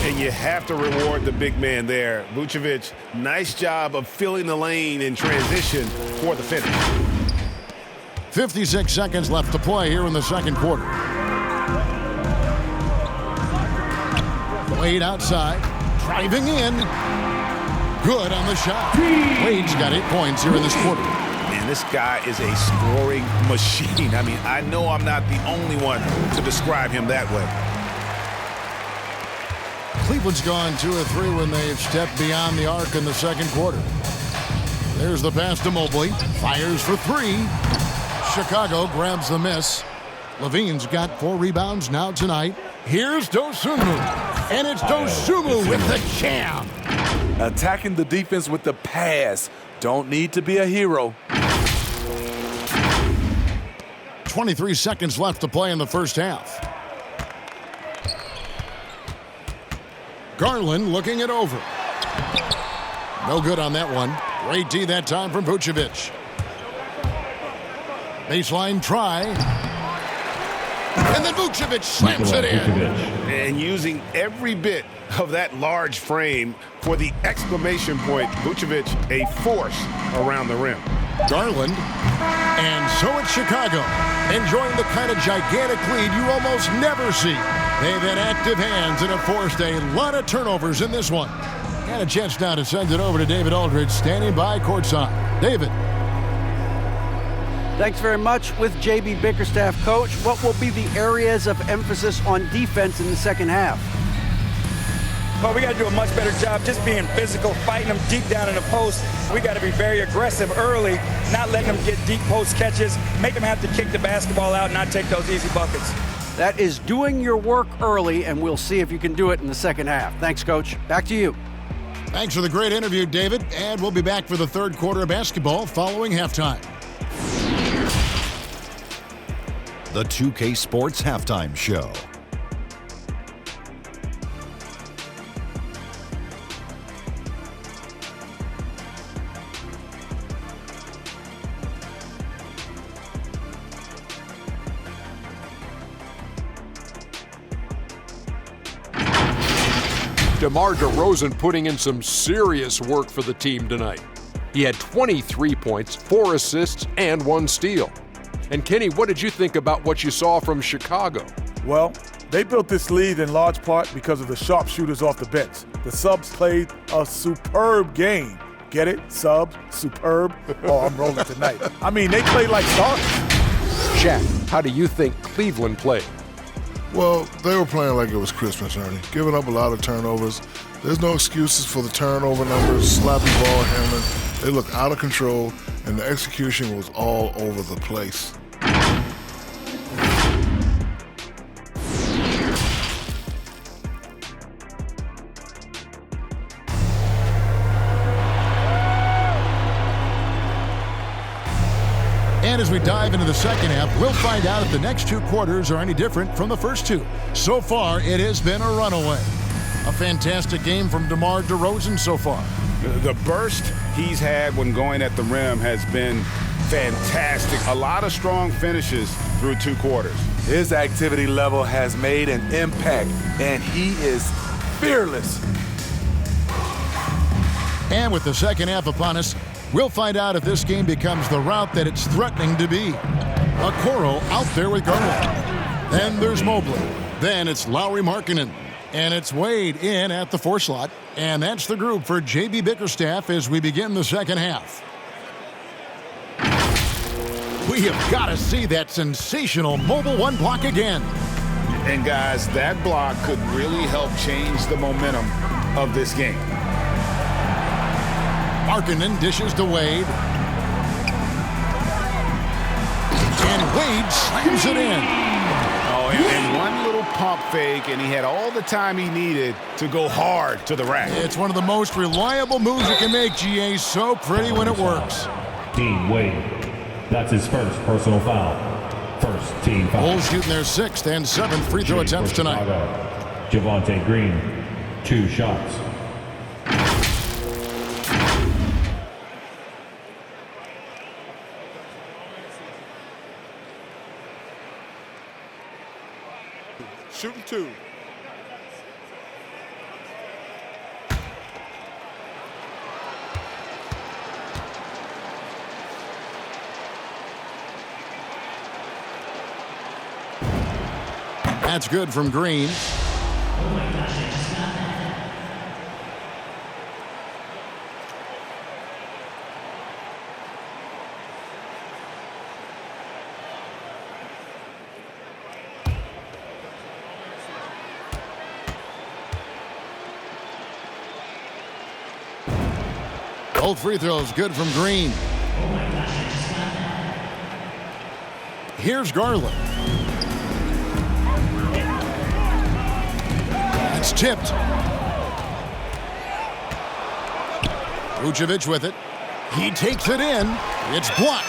Speaker 10: And you have to reward the big man there. Vucevic, nice job of filling the lane in transition for the finish.
Speaker 4: 56 seconds left to play here in the second quarter. Wade outside, driving in. Good on the shot. Wade's got 8 points here in this quarter.
Speaker 10: Man, this guy is a scoring machine. I mean, I know I'm not the only one to describe him that way.
Speaker 4: Cleveland's gone 2 of 3 when they've stepped beyond the arc in the second quarter. There's the pass to Mobley. Fires for 3. Chicago grabs the miss. Levine's got 4 rebounds now tonight. Here's Dosunmu. And it's Dosunmu with the jam.
Speaker 8: Attacking the defense with the pass. Don't need to be a hero.
Speaker 4: 23 seconds left to play in the first half. Garland looking it over. No good on that one. Great D that time from Vucevic. Baseline try. And then Vucevic slams it in.
Speaker 10: And using every bit of that large frame for the exclamation point, Vucevic a force around the rim.
Speaker 4: Garland. And so it's Chicago, enjoying the kind of gigantic lead you almost never see. They've had active hands and have forced a lot of turnovers in this one. And a chance now to send it over to David Aldridge, standing by courtside. David.
Speaker 6: Thanks very much. With J.B. Bickerstaff, Coach, what will be the areas of emphasis on defense in the second half?
Speaker 13: Well, we got to do a much better job just being physical, fighting them deep down in the post. We got to be very aggressive early, not letting them get deep post catches, make them have to kick the basketball out and not take those easy buckets.
Speaker 6: That is doing your work early, and we'll see if you can do it in the second half. Thanks, Coach. Back to you.
Speaker 4: Thanks for the great interview, David. And we'll be back for the third quarter of basketball following halftime.
Speaker 14: The 2K Sports Halftime Show.
Speaker 15: DeMar DeRozen putting in some serious work for the team tonight. He had 23 points, 4 assists, and 1 steal. And Kenny, what did you think about what you saw from Chicago?
Speaker 8: Well, they built this lead in large part because of the sharpshooters off the bench. The subs played a superb game. Get it? Subs? Superb? Oh, I'm rolling tonight. I mean, they played like stars.
Speaker 15: Shaq, how do you think Cleveland played?
Speaker 16: Well, they were playing like it was Christmas, Ernie. Giving up a lot of turnovers. There's no excuses for the turnover numbers, sloppy ball handling. They looked out of control, and the execution was all over the place.
Speaker 4: And as we dive into the second half, we'll find out if the next 2 quarters are any different from the first 2. So far, it has been a runaway. A fantastic game from DeMar DeRozen so far.
Speaker 10: The burst he's had when going at the rim has been fantastic. A lot of strong finishes through 2 quarters.
Speaker 8: His activity level has made an impact, and he is fearless.
Speaker 4: And with the second half upon us, we'll find out if this game becomes the route that it's threatening to be. Okoro out there with Garland. Then there's Mobley. Then it's Lauri Markkanen. And it's Wade in at the 4 slot. And that's the group for J.B. Bickerstaff as we begin the second half. We have got to see that sensational mobile 1 block again.
Speaker 10: And guys, that block could really help change the momentum of this game.
Speaker 4: Markkanen dishes to Wade. And Wade slams it in.
Speaker 10: Oh, and one little pump fake, and he had all the time he needed to go hard to the rack.
Speaker 4: It's one of the most reliable moves you can make, GA. So pretty when it works.
Speaker 9: Team Wade. That's his first personal foul. First team foul.
Speaker 4: Bulls shooting their 6th and 7th free throw attempts tonight.
Speaker 9: Javonte Green, 2 shots.
Speaker 8: Shooting 2.
Speaker 4: That's good from Green. Both free throws good from Green. Here's Garland. It's tipped. Vucevic with it. He takes it in. It's blocked.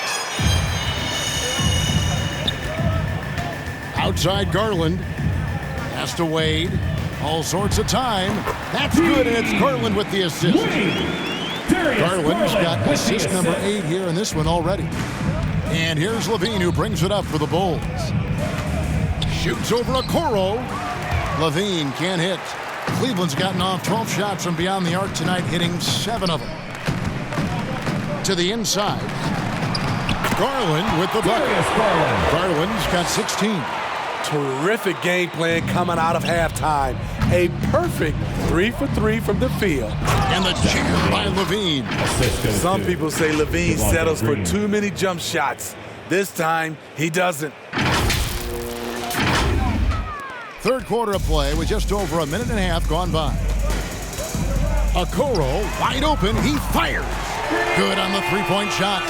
Speaker 4: Outside Garland. Pass to Wade. All sorts of time. That's good, and it's Garland with the assist. Garland's got assist number 8 here in this one already. And here's Levine, who brings it up for the Bulls. Shoots over Okoro. Levine can't hit. Cleveland's gotten off 12 shots from beyond the arc tonight, hitting 7 of them. To the inside. Garland with the bucket. Garland's got 16.
Speaker 8: Terrific game plan coming out of halftime. A perfect 3 for 3 from the field.
Speaker 4: And the jam by Levine.
Speaker 8: Some people say Levine settles for too many jump shots. This time, he doesn't.
Speaker 4: Third quarter of play with just over a minute and a half gone by. Okoro wide open. He fires. Good on the three-point shot.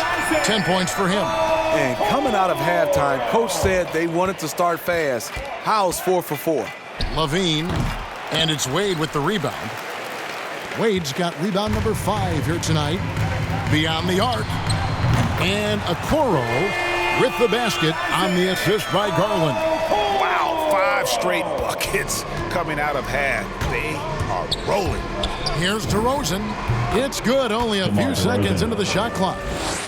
Speaker 4: 10 points for him.
Speaker 8: And coming out of halftime, coach said they wanted to start fast. House 4 for 4.
Speaker 4: Levine, and it's Wade with the rebound. Wade's got rebound number 5 here tonight. Beyond the arc. And Okoro with the basket on the assist by Garland.
Speaker 10: Wow, 5 straight buckets coming out of half. They are rolling.
Speaker 4: Here's DeRozen. It's good, only a few seconds into the shot clock.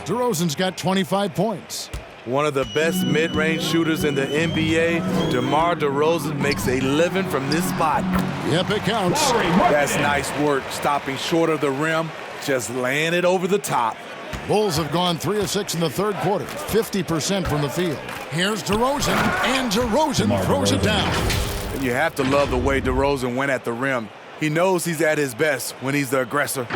Speaker 4: DeRozen's got 25 points.
Speaker 8: One of the best mid-range shooters in the NBA, DeMar DeRozen makes a living from this spot.
Speaker 4: Yep, it counts.
Speaker 8: That's nice work, stopping short of the rim, just laying it over the top.
Speaker 4: Bulls have gone 3 of 6 in the third quarter, 50% from the field. Here's DeRozen, and DeRozen throws it down.
Speaker 8: You have to love the way DeRozen went at the rim. He knows he's at his best when he's the aggressor.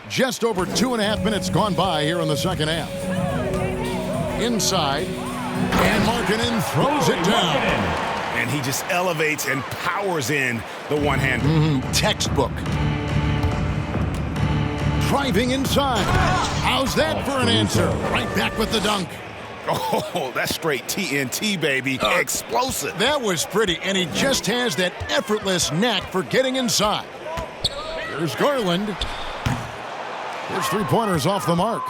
Speaker 4: Just over 2.5 minutes gone by here in the second half. Inside, and Markkanen throws it down.
Speaker 10: And he just elevates and powers in the one-hander.
Speaker 4: Textbook. Driving inside. How's that for an answer? Right back with the dunk.
Speaker 10: Oh, that's straight TNT, baby. Explosive.
Speaker 4: That was pretty, and he just has that effortless knack for getting inside. Here's Garland. His three-pointers off the mark.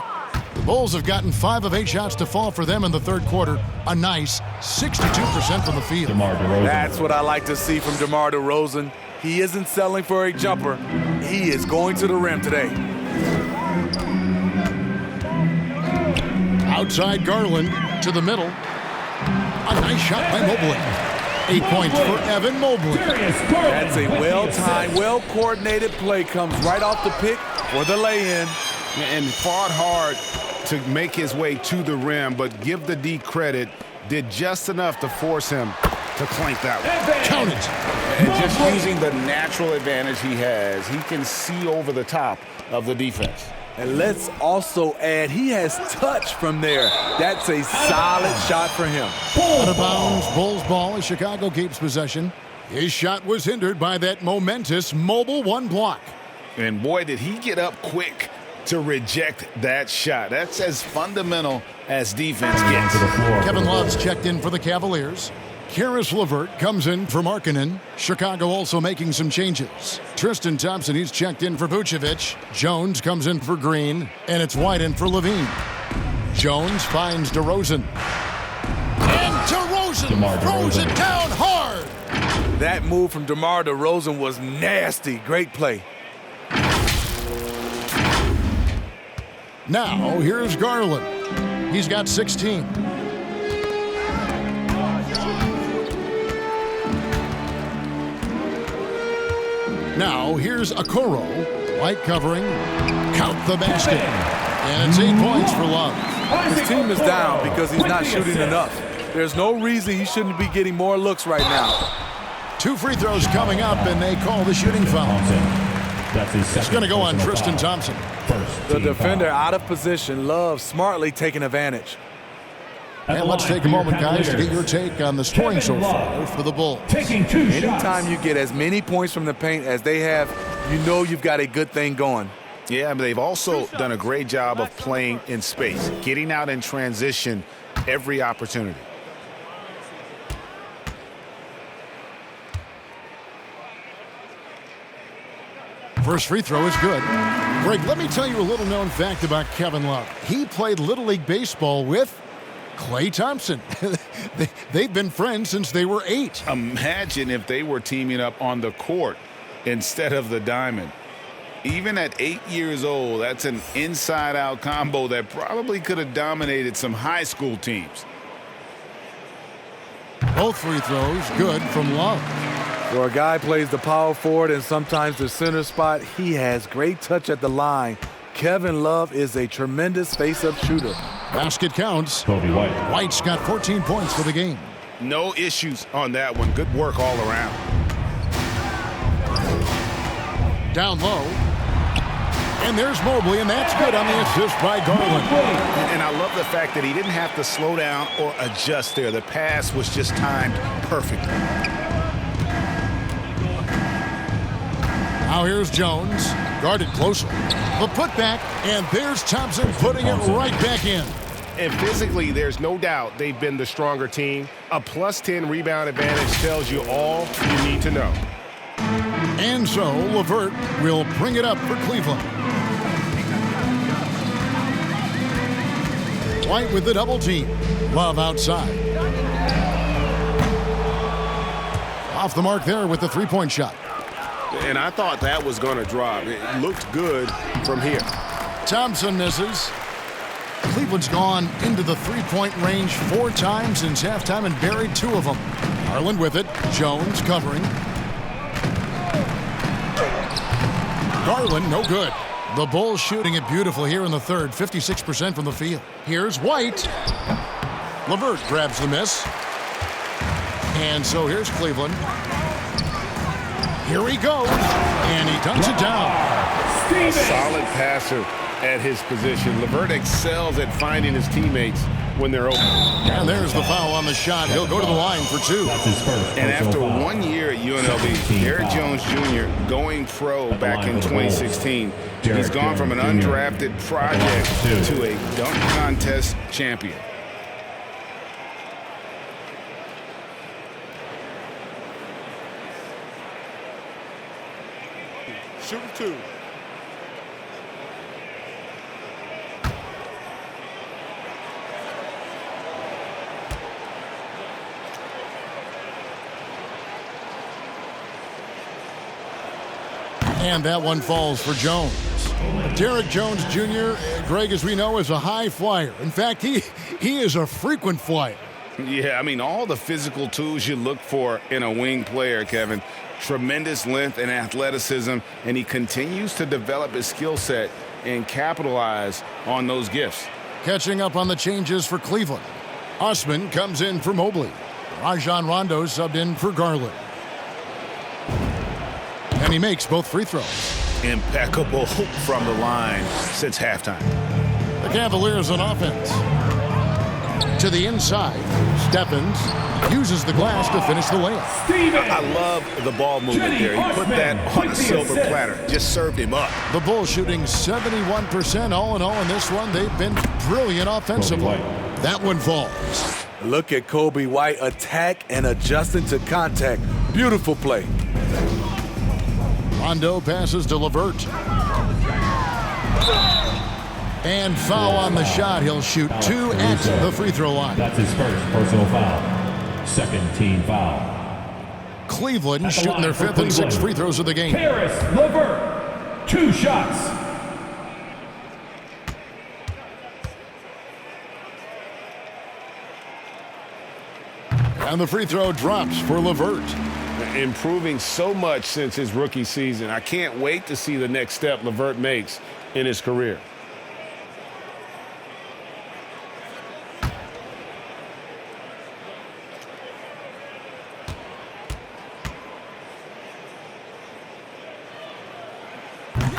Speaker 4: The Bulls have gotten 5 of 8 shots to fall for them in the third quarter. A nice 62% from the field.
Speaker 8: That's what I like to see from DeMar DeRozan. He isn't settling for a jumper. He is going to the rim today.
Speaker 4: Outside Garland to the middle. A nice shot by Mobley. 8 points for Evan Mobley.
Speaker 8: That's a well-timed, well-coordinated play. Comes right off the pick for the lay-in.
Speaker 10: And fought hard to make his way to the rim, but give the D credit, did just enough to force him to clank that one.
Speaker 4: Count it.
Speaker 10: And just using the natural advantage he has, he can see over the top of the defense.
Speaker 8: And let's also add, he has touch from there. That's a solid shot for him.
Speaker 4: Out of bounds, Bulls ball as Chicago keeps possession. His shot was hindered by that momentous mobile one block.
Speaker 10: And boy, did he get up quick to reject that shot. That's as fundamental as defense gets.
Speaker 4: Kevin Love's checked in for the Cavaliers. Karis LeVert comes in for Markkanen. Chicago also making some changes. Tristan Thompson, he's checked in for Vucevic. Jones comes in for Green, and it's White in for Levine. Jones finds DeRozen. And DeRozen throws it down hard.
Speaker 8: That move from DeMar DeRozan was nasty. Great play.
Speaker 4: Now, here's Garland. He's got 16. Now, here's Okoro. White covering. Count the basket. And it's 8 points for Love.
Speaker 8: His team is down because he's not shooting enough. There's no reason he shouldn't be getting more looks right now.
Speaker 4: 2 free throws coming up, and they call the shooting foul. It's going to go on Tristan Thompson.
Speaker 8: The defender out of position. Love smartly taking advantage.
Speaker 4: And let's take a moment, guys, to get your take on the scoring so far for the Bulls.
Speaker 8: Anytime you get as many points from the paint as they have, you know you've got a good thing going.
Speaker 10: Yeah, but they've also done a great job of playing in space, getting out in transition every opportunity.
Speaker 4: First free throw is good. Greg, let me tell you a little known fact about Kevin Love. He played Little League Baseball with Klay Thompson. They've been friends since they were 8.
Speaker 10: Imagine if they were teaming up on the court instead of the diamond. Even at 8 years old, that's an inside-out combo that probably could have dominated some high school teams.
Speaker 4: Both free throws good from Love.
Speaker 8: For a guy plays the power forward and sometimes the center spot, he has great touch at the line. Kevin Love is a tremendous face-up shooter.
Speaker 4: Basket counts. White's got 14 points for the game.
Speaker 10: No issues on that one. Good work all around.
Speaker 4: Down low. And there's Mobley, and that's good on the assist by Garland.
Speaker 10: And I love the fact that he didn't have to slow down or adjust there. The pass was just timed perfectly.
Speaker 4: Now here's Jones, guarded closely. The putback, and there's Thompson putting it right back in.
Speaker 12: And physically, there's no doubt they've been the stronger team. A plus 10 rebound advantage tells you all you need to know.
Speaker 4: And so LeVert will bring it up for Cleveland. White with the double team. Love outside. Off the mark there with the three-point shot.
Speaker 12: And I thought that was going to drop. It looked good from here.
Speaker 4: Thompson misses. Cleveland's gone into the three-point range 4 times since halftime and buried 2 of them. Garland with it. Jones covering. Garland, no good. The Bulls shooting it beautifully here in the third, 56% from the field. Here's White. LeVert grabs the miss. And so here's Cleveland. Here he goes, and he dunks it down.
Speaker 12: A solid passer at his position. LeVert excels at finding his teammates when they're open.
Speaker 4: And there's the foul on the shot. He'll go to the line for 2.
Speaker 10: And after 1 year at UNLV, Derrick Jones Jr. going pro back in 2016, he's gone from an undrafted project to a dunk contest champion.
Speaker 12: Shoot 2.
Speaker 4: And that one falls for Jones. Derrick Jones Jr., Greg, as we know, is a high flyer. In fact, he is a frequent flyer.
Speaker 10: Yeah, I mean, all the physical tools you look for in a wing player, Kevin. Tremendous length and athleticism, and he continues to develop his skill set and capitalize on those gifts.
Speaker 4: Catching up on the changes for Cleveland. Osman comes in for Mobley. Rajon Rondo subbed in for Garland. And he makes both free throws.
Speaker 10: Impeccable from the line since halftime.
Speaker 4: The Cavaliers on offense. To the inside, Stephens uses the glass to finish the layup.
Speaker 10: I love the ball movement there. He put that on a silver platter. Just served him up.
Speaker 4: The Bulls shooting 71% all in all in this one. They've been brilliant offensively. That one falls.
Speaker 8: Look at Kobe White attack and adjusting to contact. Beautiful play.
Speaker 4: Rondo passes to LeVert. And foul on the shot. He'll shoot 2 at the free throw line.
Speaker 9: That's his first personal foul. Second team foul.
Speaker 4: Cleveland shooting their 5th and 6th free throws of the game.
Speaker 9: Harris LeVert, 2 shots.
Speaker 4: And the free throw drops for LeVert.
Speaker 12: Improving so much since his rookie season. I can't wait to see the next step LeVert makes in his career.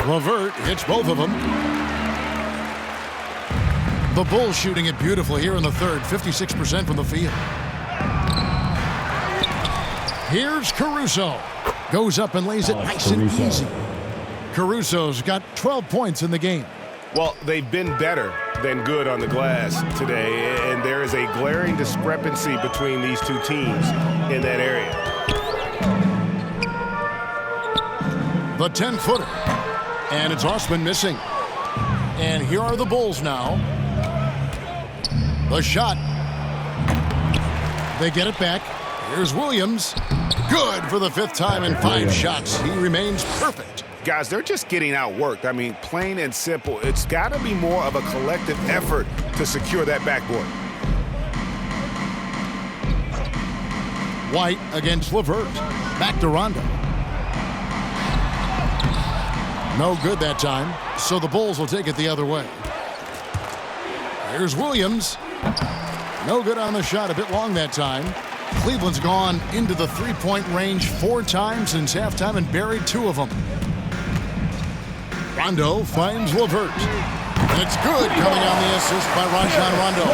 Speaker 4: LeVert hits both of them. The Bulls shooting it beautifully here in the third, 56% from the field. Here's Caruso. Goes up and lays it nice and easy. Caruso's got 12 points in the game.
Speaker 12: Well, they've been better than good on the glass today, and there is a glaring discrepancy between these two teams in that area.
Speaker 4: The 10-footer. And it's Osman missing. And here are the Bulls now. The shot. They get it back. Here's Williams. Good for the 5th time in 5 shots. He remains perfect.
Speaker 10: Guys, they're just getting outworked. I mean, plain and simple. It's got to be more of a collective effort to secure that backboard.
Speaker 4: White against LeVert. Back to Rondo. No good that time, so the Bulls will take it the other way. Here's Williams. No good on the shot, a bit long that time. Cleveland's gone into the three-point range 4 times since halftime and buried 2 of them. Rondo finds LeVert. And it's good, coming on the assist by Rajon Rondo.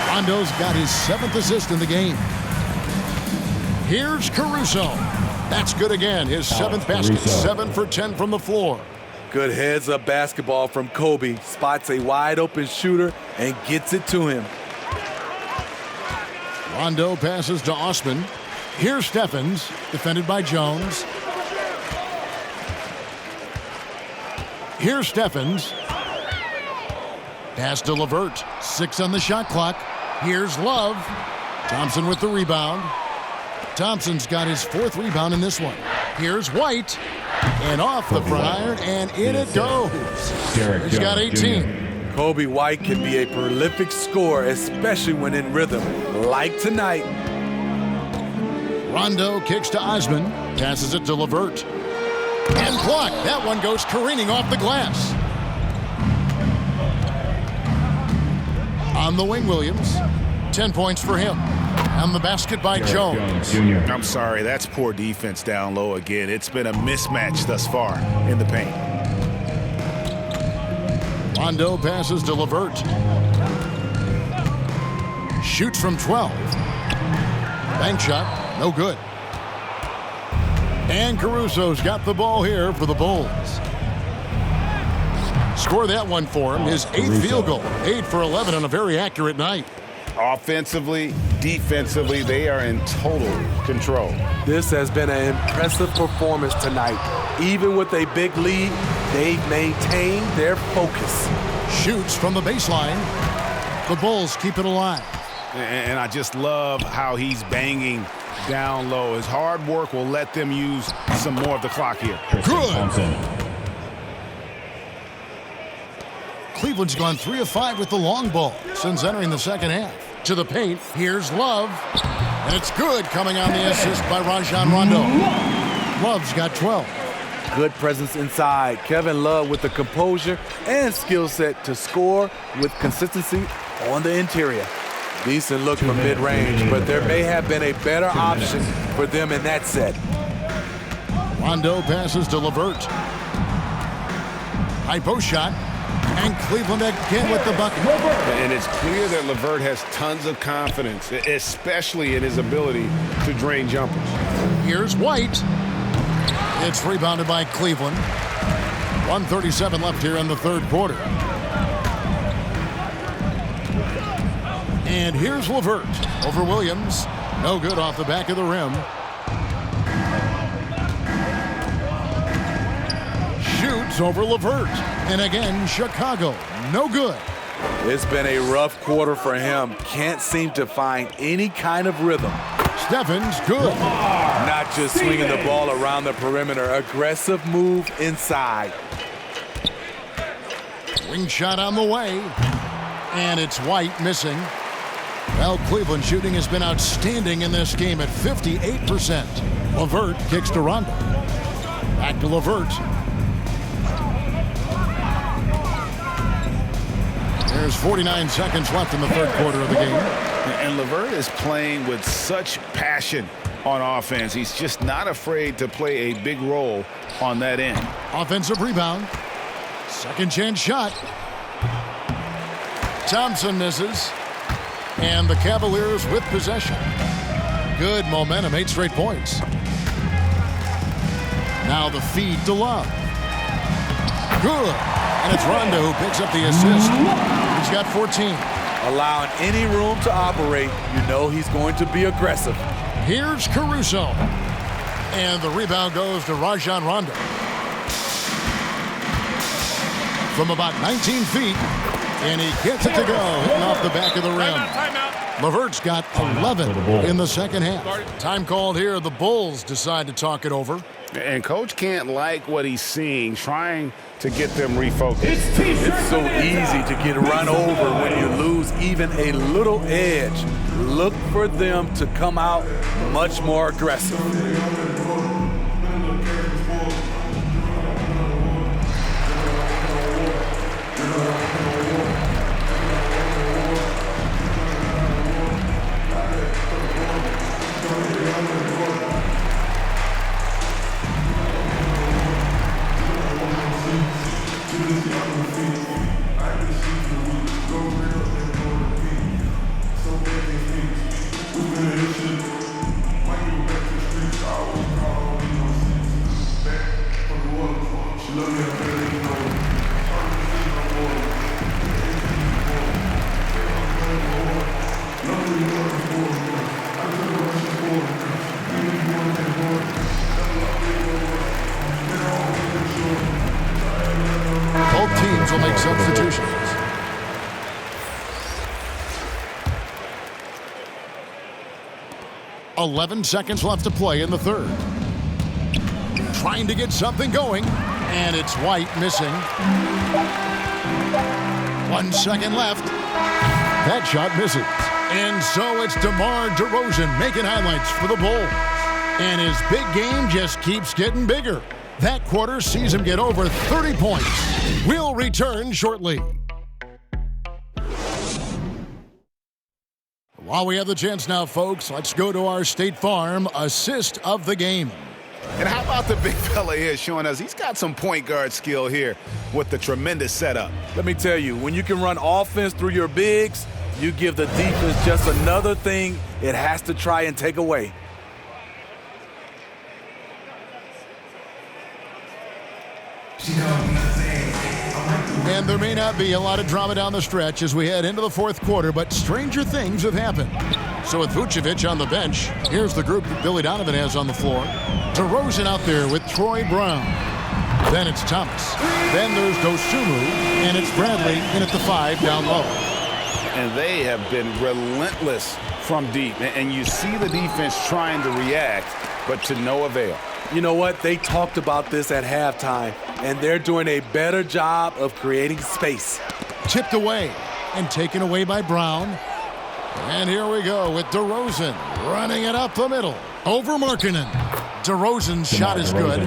Speaker 4: Rondo's got his 7th assist in the game. Here's Caruso. That's good again. His 7th basket. 7 for 10 from the floor.
Speaker 8: Good heads-up basketball from Kobe. Spots a wide-open shooter and gets it to him.
Speaker 4: Rondo passes to Osman. Here's Stephens, defended by Jones. Here's Stephens. Pass to LeVert. 6 on the shot clock. Here's Love. Thompson with the rebound. Thompson's got his 4th rebound in this one. Here's White. And off the front iron, and in it goes. He's got 18.
Speaker 8: Kobe White can be a prolific scorer, especially when in rhythm, like tonight.
Speaker 4: Rondo kicks to Osman. Passes it to LeVert. And blocked. That one goes careening off the glass. On the wing, Williams. 10 points for him. On the basket by Jones.
Speaker 10: I'm sorry, that's poor defense down low again. It's been a mismatch thus far in the paint.
Speaker 4: Rondo passes to LeVert. Shoots from 12. Bank shot, no good. And Caruso's got the ball here for the Bulls. Score that one for him, his 8th field goal. 8 for 11 on a very accurate night.
Speaker 10: Offensively, defensively, they are in total control.
Speaker 8: This has been an impressive performance tonight. Even with a big lead, they've maintained their focus.
Speaker 4: Shoots from the baseline. The Bulls keep it alive.
Speaker 10: And I just love how he's banging down low. His hard work will let them use some more of the clock here.
Speaker 4: Good. Cleveland's gone 3 of 5 with the long ball since entering the second half. To the paint, here's Love. And it's good, coming on the assist by Rajon Rondo. Love's got 12.
Speaker 8: Good presence inside. Kevin Love with the composure and skill set to score with consistency on the interior. Decent look from mid-range, but there may have been a better option for them in that set.
Speaker 4: Rondo passes to LeVert. High post shot. And Cleveland again with the bucket.
Speaker 10: And it's clear that LeVert has tons of confidence, especially in his ability to drain jumpers.
Speaker 4: Here's White. It's rebounded by Cleveland. 1:37 left here in the 3rd quarter. And here's LeVert over Williams. No good off the back of the rim. Shoots over LeVert. And again, Chicago. No good.
Speaker 8: It's been a rough quarter for him. Can't seem to find any kind of rhythm.
Speaker 4: Stephens, good.
Speaker 8: Not just swinging the ball around the perimeter. Aggressive move inside.
Speaker 4: Wing shot on the way. And it's White missing. Well, Cleveland shooting has been outstanding in this game at 58%. LeVert kicks to Rondo. Back to LeVert. There's 49 seconds left in the 3rd quarter of the game.
Speaker 10: And LeVert is playing with such passion on offense. He's just not afraid to play a big role on that end.
Speaker 4: Offensive rebound. Second chance shot. Thompson misses. And the Cavaliers with possession. Good momentum, 8 straight points. Now the feed to Love. Good. And it's Rondo who picks up the assist. He's got 14.
Speaker 8: Allowing any room to operate, you know he's going to be aggressive.
Speaker 4: Here's Caruso. And the rebound goes to Rajon Rondo. From about 19 feet. And he gets it to go, hitting off the back of the rim. LeVert's got 11 in the second half. Time called here. The Bulls decide to talk it over.
Speaker 10: And Coach can't like what he's seeing, trying to get them refocused.
Speaker 8: It's so easy to get run over when you lose even a little edge. Look for them to come out much more aggressive.
Speaker 4: 11 seconds left to play in the third. Trying to get something going, and it's White missing. 1 second left. That shot misses. And so it's DeMar DeRozen making highlights for the Bulls. And his big game just keeps getting bigger. That quarter sees him get over 30 points. We'll return shortly. While we have the chance now, folks, let's go to our State Farm assist of the game.
Speaker 10: And how about the big fella here showing us he's got some point guard skill here with the tremendous setup.
Speaker 8: Let me tell you, when you can run offense through your bigs, you give the defense just another thing it has to try and take away.
Speaker 4: And there may not be a lot of drama down the stretch as we head into the fourth quarter, but stranger things have happened. So with Vucevic on the bench, here's the group that Billy Donovan has on the floor. DeRozen out there with Troy Brown. Then it's Thomas. Then there's Dosunmu, and it's Bradley in at the 5 down low.
Speaker 10: And they have been relentless from deep. And you see the defense trying to react, but to no avail.
Speaker 8: You know what? They talked about this at halftime, and they're doing a better job of creating space.
Speaker 4: Tipped away and taken away by Brown. And here we go with DeRozen running it up the middle. Over Markkanen. DeRozen's shot is good.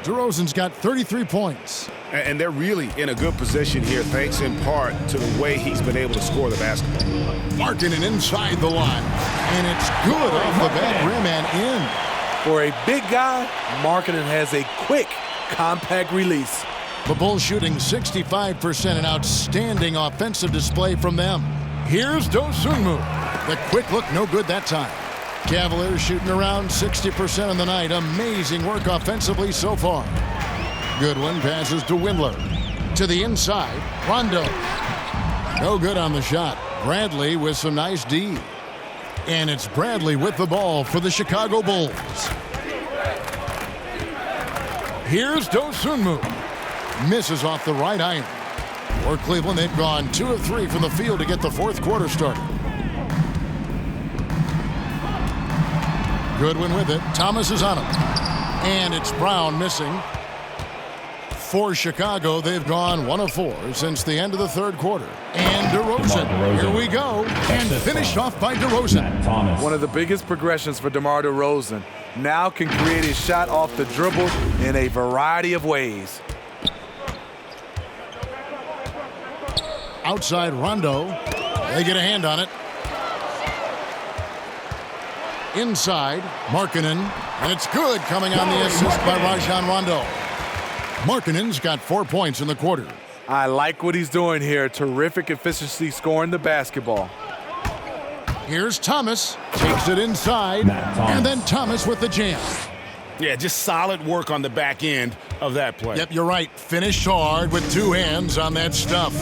Speaker 4: DeRozen's got 33 points.
Speaker 10: And they're really in a good position here, thanks in part to the way he's been able to score the basketball.
Speaker 4: Markkanen inside the line. And it's good off the back rim and in.
Speaker 8: For a big guy, Markkanen has a quick, compact release.
Speaker 4: The Bulls shooting 65%, an outstanding offensive display from them. Here's Dosunmu. The quick look, no good that time. Cavaliers shooting around 60% on the night. Amazing work offensively so far. Goodwin passes to Windler. To the inside, Rondo. No good on the shot. Bradley with some nice D. And it's Bradley with the ball for the Chicago Bulls. Here's Dosunmu. Misses off the right iron. For Cleveland, they've gone 2 of 3 from the field to get the fourth quarter started. Goodwin with it. Thomas is on him. And it's Brown missing. For Chicago, they've gone 1 of 4 since the end of the third quarter. And DeRozen. Here we go. And finished off by DeRozen.
Speaker 8: One of the biggest progressions for DeMar DeRozen. Now can create a shot off the dribble in a variety of ways.
Speaker 4: Outside Rondo. They get a hand on it. Inside, Markkanen. And it's good coming on the assist by Rajon Rondo. Markkanen's got 4 points in the quarter.
Speaker 8: I like what he's doing here. Terrific efficiency scoring the basketball.
Speaker 4: Here's Thomas. Takes it inside. And then Thomas with the jam.
Speaker 10: Yeah, just solid work on the back end of that play.
Speaker 4: Yep, you're right. Finished hard with 2 hands on that stuff.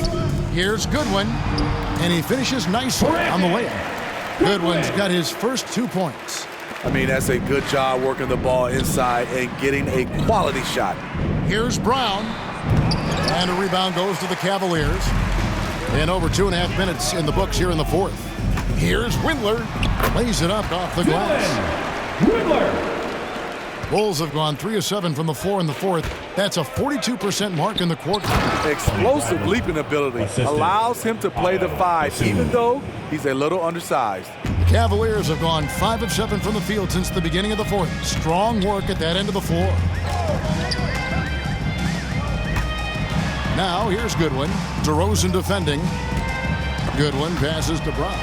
Speaker 4: Here's Goodwin. And he finishes nicely on the layup. Goodwin's got his first 2 points.
Speaker 8: I mean, that's a good job working the ball inside and getting a quality shot.
Speaker 4: Here's Brown. And a rebound goes to the Cavaliers. And over 2.5 minutes in the books here in the fourth. Here's Windler. Lays it up off the glass.
Speaker 9: Windler.
Speaker 4: Bulls have gone 3 of 7 from the floor in the fourth. That's a 42% mark in the quarter.
Speaker 8: Explosive leaping ability allows him to play the 5, even though he's a little undersized.
Speaker 4: The Cavaliers have gone 5 of 7 from the field since the beginning of the fourth. Strong work at that end of the floor. Now here's Goodwin. DeRozen defending. Goodwin passes to Brown.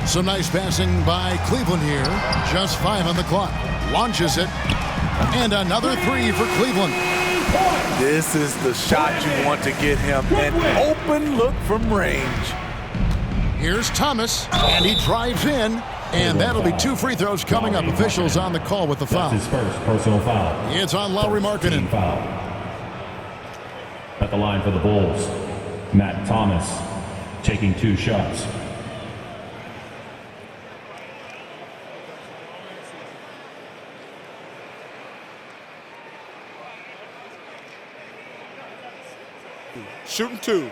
Speaker 4: Some nice passing by Cleveland here. Just 5 on the clock. Launches it. And another 3 for Cleveland.
Speaker 8: This is the shot you want to get him. An open look from range.
Speaker 4: Here's Thomas. And he drives in. And that'll be 2 free throws coming up. Officials on the call with the foul.
Speaker 9: That's his first personal foul.
Speaker 4: It's on Lauri Markkanen.
Speaker 9: Foul. At the line for the Bulls, Matt Thomas taking 2 shots.
Speaker 8: Shooting 2.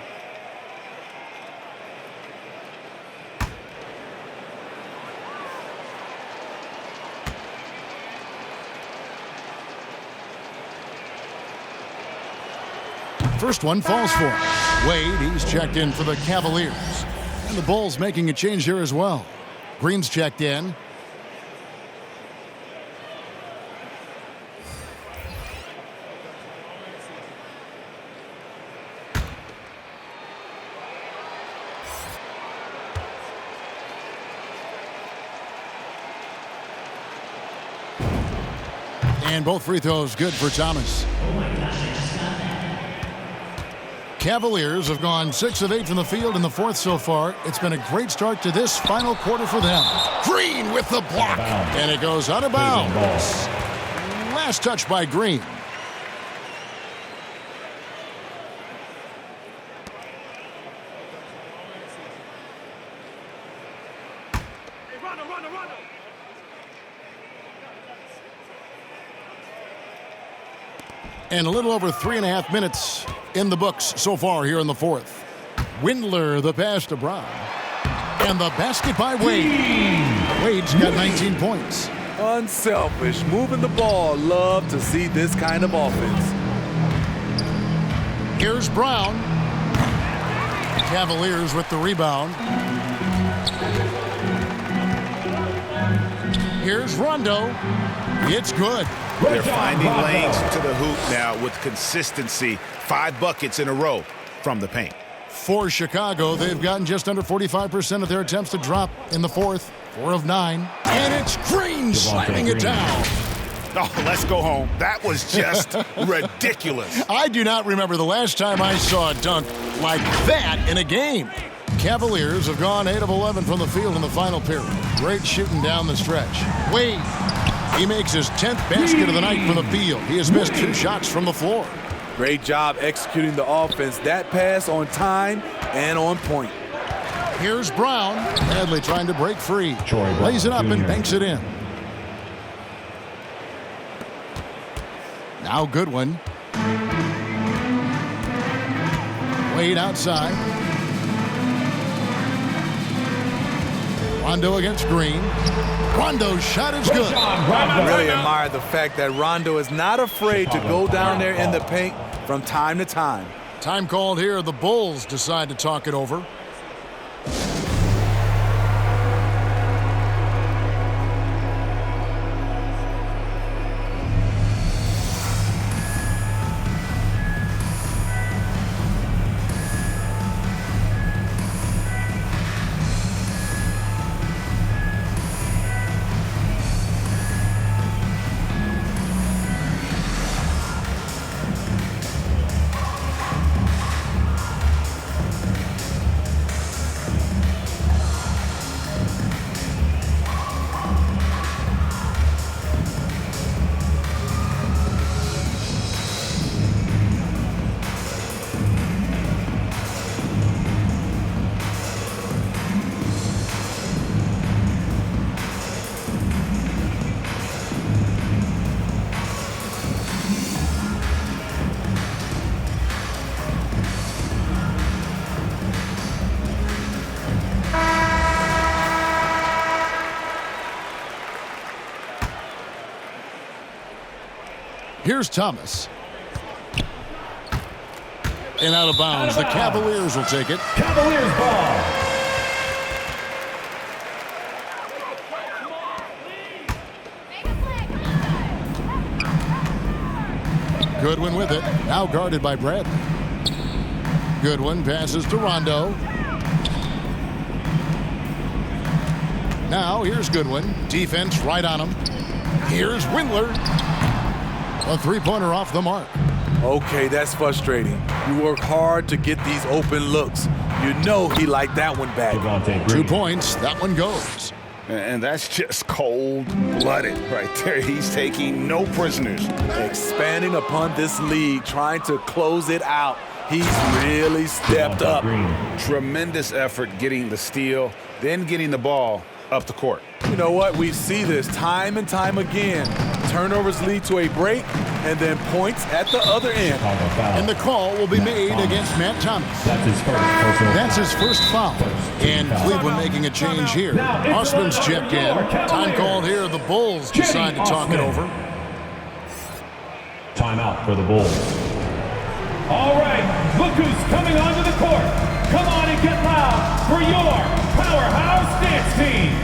Speaker 4: First one falls for him. Wade, he's checked in for the Cavaliers. And the Bulls making a change here as well. Green's checked in. And both free throws good for Thomas. Cavaliers have gone 6 of 8 from the field in the fourth so far. It's been a great start to this final quarter for them. Green with the block. And it goes out of bounds. Last touch by Green. And a little over 3.5 minutes in the books so far here in the fourth. Windler, the pass to Brown. And the basket by Wade. Wade's got 19 points.
Speaker 8: Unselfish, moving the ball. Love to see this kind of offense.
Speaker 4: Here's Brown. Cavaliers with the rebound. Here's Rondo. It's good.
Speaker 10: They're finding lanes to the hoop now with consistency. 5 buckets in a row from the paint.
Speaker 4: For Chicago, they've gotten just under 45% of their attempts to drop in the fourth. 4 of 9. And it's Green slamming it down.
Speaker 10: Oh, let's go home. That was just ridiculous.
Speaker 4: I do not remember the last time I saw a dunk like that in a game. Cavaliers have gone 8 of 11 from the field in the final period. Great shooting down the stretch. Wade. He makes his 10th basket of the night from the field. He has missed 2 shots from the floor.
Speaker 8: Great job executing the offense. That pass on time and on point.
Speaker 4: Here's Brown. Bradley trying to break free. Lays it up and banks it in. Now Goodwin. Wade outside. Rondo against Green. Rondo's shot is good.
Speaker 8: I really admire the fact that Rondo is not afraid to go down there in the paint from time to time.
Speaker 4: Time called here. The Bulls decide to talk it over. Here's Thomas. And out of bounds. The Cavaliers will take it.
Speaker 9: Cavaliers ball.
Speaker 4: Goodwin with it. Now guarded by Bradley. Goodwin passes to Rondo. Now here's Goodwin. Defense right on him. Here's Windler. A three-pointer off the mark.
Speaker 8: Okay, that's frustrating. You work hard to get these open looks. You know he liked that one back.
Speaker 4: 2 points. That one goes.
Speaker 10: And that's just cold-blooded right there. He's taking no prisoners.
Speaker 8: Expanding upon this lead, trying to close it out. He's really stepped up.
Speaker 10: Tremendous effort getting the steal, then getting the ball up the court.
Speaker 8: You know what? We see this time and time again. Turnovers lead to a break, and then points at the other end.
Speaker 4: And the call will be made against Matt Thomas. That's his first foul. And Cleveland making a change here. Osman's checked in. Time called here. The Bulls decide to talk it over.
Speaker 9: Timeout for the Bulls. All right, look who's coming onto the court. Come on and get loud for your Powerhouse Dance Team.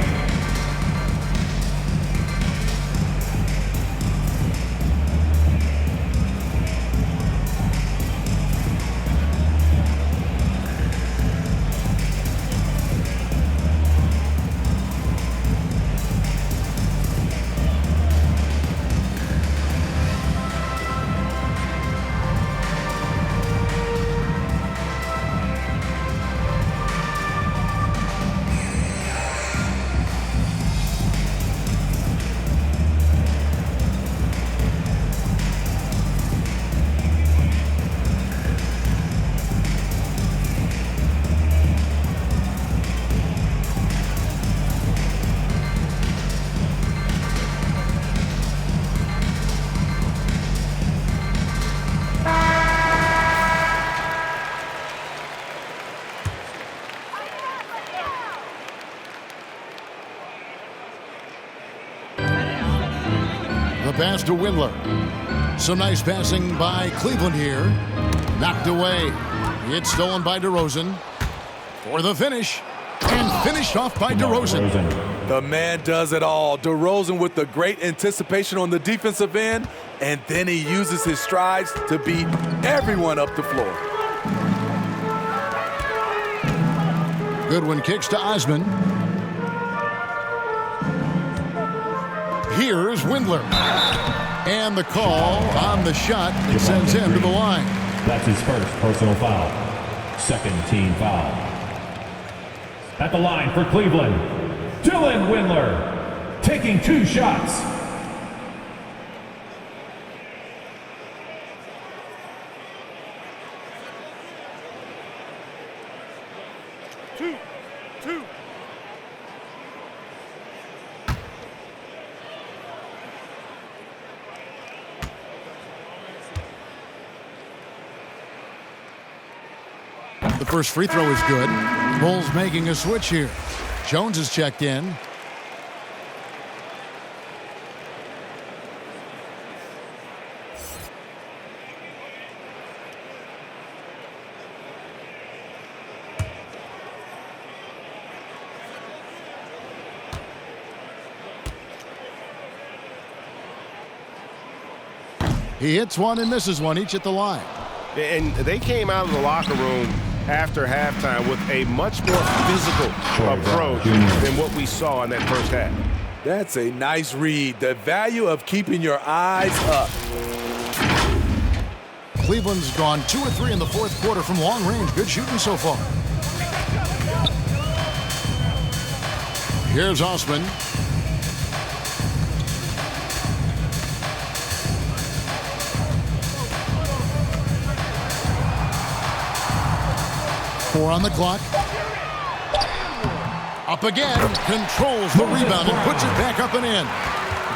Speaker 4: The pass to Windler. Some nice passing by Cleveland here. Knocked away. It's stolen by DeRozen. For the finish. And finished off by DeRozen.
Speaker 8: The man does it all. DeRozen with the great anticipation on the defensive end, and then he uses his strides to beat everyone up the floor.
Speaker 4: Goodwin kicks to Osman. Here's Windler. And the call on the shot that sends him to the line.
Speaker 9: That's his first personal foul. Second team foul. At the line for Cleveland, Dylan Windler, taking 2 shots.
Speaker 12: Two.
Speaker 4: The first free throw is good. Bulls making a switch here. Jones is checked in. He hits one and misses one, each at the line.
Speaker 12: And they came out of the locker room after halftime with a much more physical approach than what we saw in that first half.
Speaker 8: That's a nice read. The value of keeping your eyes up.
Speaker 4: Cleveland's gone 2 of 3 in the fourth quarter from long range. Good shooting so far. Here's Osman. Four on the clock. Up again, controls the rebound and puts it back up and in.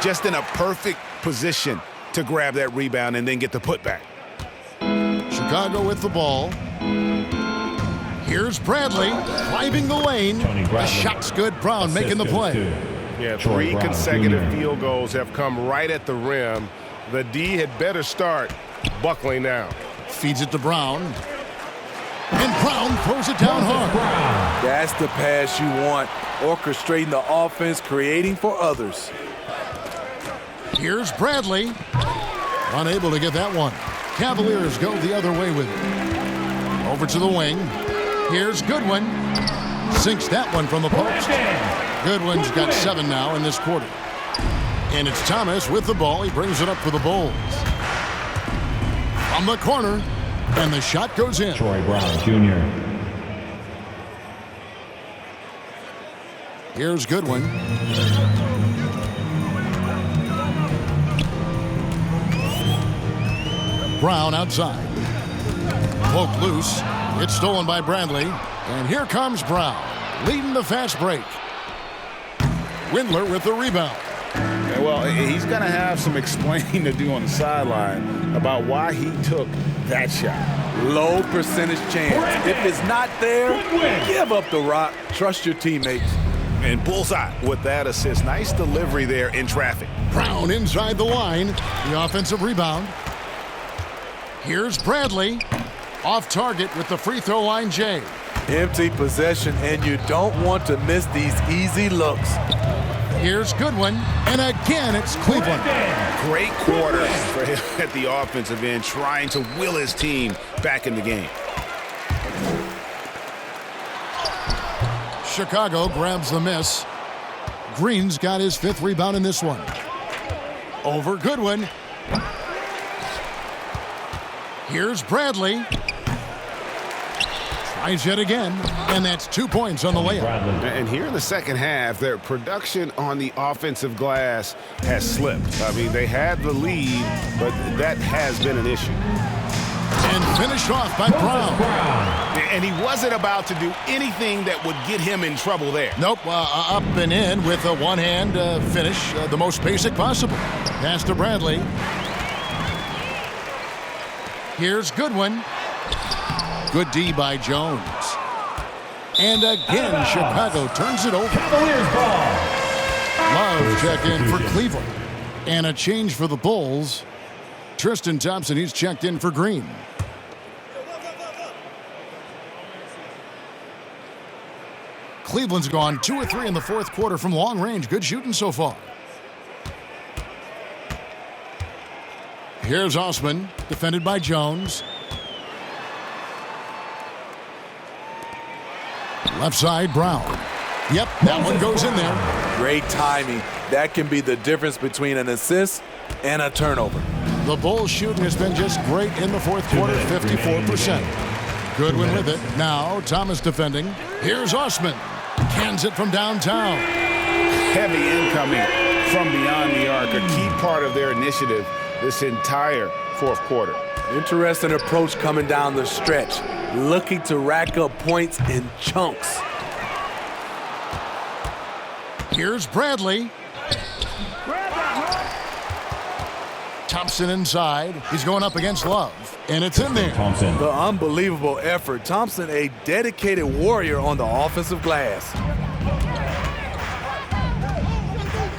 Speaker 10: Just in a perfect position to grab that rebound and then get the putback.
Speaker 4: Chicago with the ball. Here's Bradley driving the lane. The shot's good. Brown making the play.
Speaker 12: Yeah, 3 consecutive field goals have come right at the rim. The D had better start buckling now.
Speaker 4: Feeds it to Brown. And Brown throws it down hard.
Speaker 8: That's the pass you want. Orchestrating the offense, creating for others.
Speaker 4: Here's Bradley. Unable to get that one. Cavaliers go the other way with it. Over to the wing. Here's Goodwin. Sinks that one from the post. Goodwin's got 7 now in this quarter. And it's Thomas with the ball. He brings it up for the Bulls. From the corner. And the shot goes in.
Speaker 9: Troy Brown Jr.
Speaker 4: Here's Goodwin. Brown outside. Poked loose. It's stolen by Bradley. And here comes Brown, leading the fast break. Windler with the rebound.
Speaker 10: Yeah, well, he's going to have some explaining to do on the sideline about why he took that shot.
Speaker 8: Low percentage chance. If it's not there, give up the rock. Trust your teammates.
Speaker 10: And bullseye with that assist. Nice delivery there in traffic.
Speaker 4: Brown inside the line. The offensive rebound. Here's Bradley. Off target with the free throw line, Jay.
Speaker 8: Empty possession, and you don't want to miss these easy looks.
Speaker 4: Here's Goodwin, and again it's Cleveland.
Speaker 10: Great quarter for him at the offensive end, trying to will his team back in the game.
Speaker 4: Chicago grabs the miss. Green's got his 5th rebound in this one. Over Goodwin. Here's Bradley. Tries yet again, and that's 2 points on the layup.
Speaker 10: And here in the second half, their production on the offensive glass has slipped. I mean, they had the lead, but that has been an issue.
Speaker 4: And finished off by Brown.
Speaker 10: And he wasn't about to do anything that would get him in trouble there.
Speaker 4: Nope, up and in with a one-hand finish, the most basic possible. Pass to Bradley. Here's Goodwin. Good D by Jones. And again, Chicago turns it over.
Speaker 9: Cavaliers ball.
Speaker 4: Love check in for Cleveland. And a change for the Bulls. Tristan Thompson, he's checked in for Green. Cleveland's gone 2 of 3 in the 4th quarter from long range. Good shooting so far. Here's Osman, defended by Jones. Left side, Brown. Yep, that one goes in there.
Speaker 8: Great timing. That can be the difference between an assist and a turnover.
Speaker 4: The Bulls' shooting has been just great in the 4th quarter, 54%. Goodwin with it. Now Thomas defending. Here's Osman. Cans it from downtown.
Speaker 10: Heavy incoming from beyond the arc, a key part of their initiative this entire 4th quarter.
Speaker 8: Interesting approach coming down the stretch, looking to rack up points in chunks.
Speaker 4: Here's Bradley. Thompson inside. He's going up against Love, and it's in there.
Speaker 9: Thompson.
Speaker 8: The unbelievable effort. Thompson, a dedicated warrior on the offensive glass.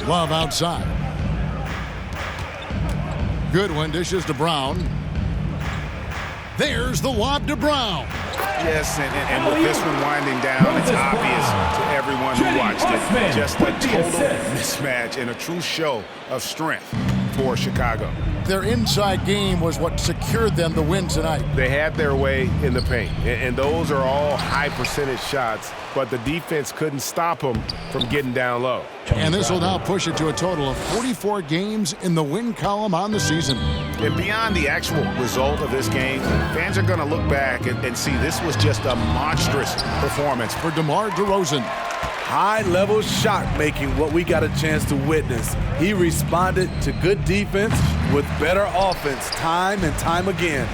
Speaker 4: Love outside. Goodwin dishes to Brown. There's the lob to Brown.
Speaker 10: Yes, and with this one winding down, it's obvious to everyone who watched it. Just a total mismatch and a true show of strength for Chicago.
Speaker 4: Their inside game was what secured them the win tonight.
Speaker 12: They had their way in the paint, and those are all high percentage shots, but the defense couldn't stop them from getting down low.
Speaker 4: And this will now push it to a total of 44 games in the win column on the season.
Speaker 10: And beyond the actual result of this game, fans are going to look back and see this was just a monstrous performance
Speaker 4: for DeMar DeRozen.
Speaker 8: High-level shot making, what we got a chance to witness. He responded to good defense with better offense time and time again.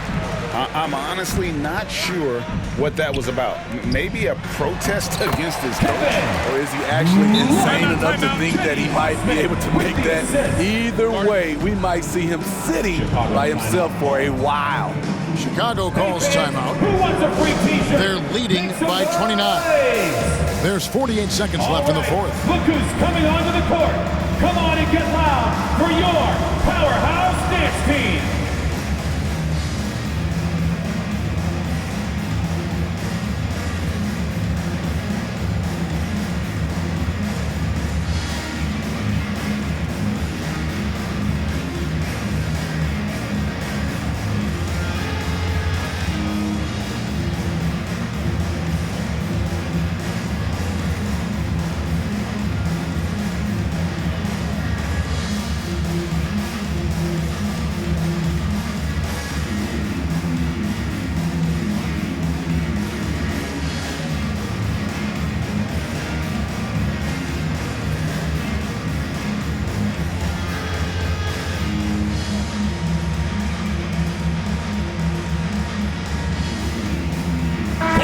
Speaker 10: I'm honestly not sure what that was about. Maybe a protest against his coach?
Speaker 8: Or is he actually insane enough to think that he might be able to make that? Either way, we might see him sitting by himself for a while.
Speaker 4: Chicago calls timeout. They're leading by 29. There's 48 seconds left in the 4th.
Speaker 9: Look who's coming onto the court. Come on and get loud for your powerhouse dance team.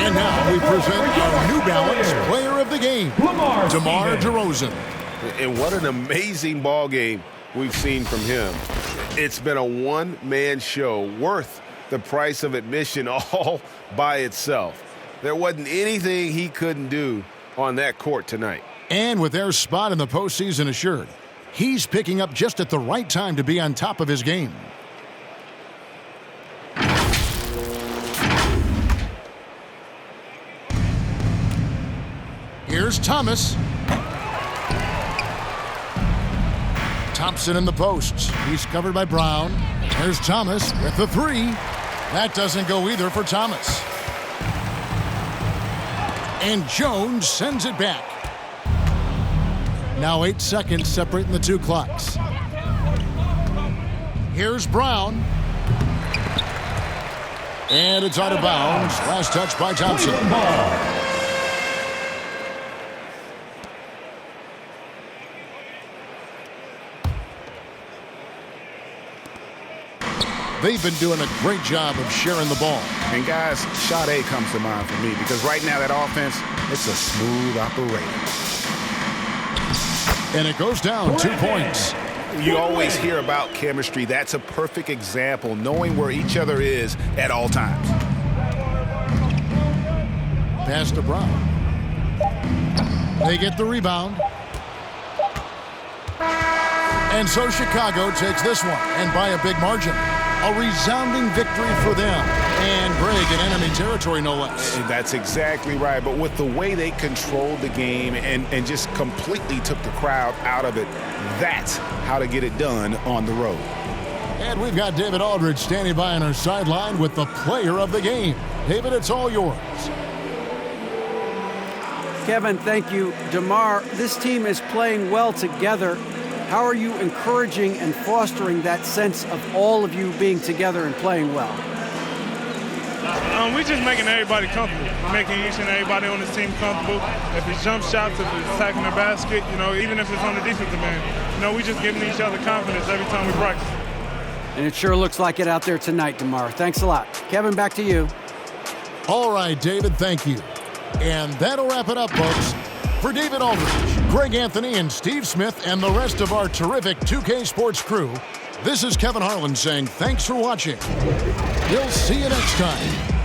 Speaker 4: And now we present our New Balance Player of the Game, DeMar DeRozen.
Speaker 12: And what an amazing ball game we've seen from him. It's been a one-man show worth the price of admission all by itself. There wasn't anything he couldn't do on that court tonight.
Speaker 4: And with their spot in the postseason assured, he's picking up just at the right time to be on top of his game. Here's Thomas. Thompson in the post. He's covered by Brown. There's Thomas with the three. That doesn't go either for Thomas. And Jones sends it back. Now 8 seconds separating the two clocks. Here's Brown. And it's out of bounds. Last touch by Thompson. They've been doing a great job of sharing the ball.
Speaker 7: And guys, shot A comes to mind for me because right now that offense, it's a smooth operation.
Speaker 4: And it goes down 2 points.
Speaker 10: You always hear about chemistry. That's a perfect example, knowing where each other is at all times.
Speaker 4: Pass to Brown. They get the rebound. And so Chicago takes this one, and by a big margin. A resounding victory for them. And Greg in enemy territory, no less.
Speaker 10: That's exactly right. But with the way they controlled the game and just completely took the crowd out of it, that's how to get it done on the road.
Speaker 4: And we've got David Aldridge standing by on our sideline with the player of the game. David, it's all yours.
Speaker 6: Kevin, thank you. DeMar, this team is playing well together. How are you encouraging and fostering that sense of all of you being together and playing well?
Speaker 17: We're just making everybody comfortable. We're making each and everybody on this team comfortable. If it's jump shots, if it's attacking the basket, even if it's on the defensive end, we're just giving each other confidence every time we practice.
Speaker 6: And it sure looks like it out there tonight, DeMar. Thanks a lot. Kevin, back to you.
Speaker 4: All right, David, thank you. And that'll wrap it up, folks. For David Aldridge, Greg Anthony, and Steve Smith, and the rest of our terrific 2K Sports crew, this is Kevin Harlan saying thanks for watching. We'll see you next time.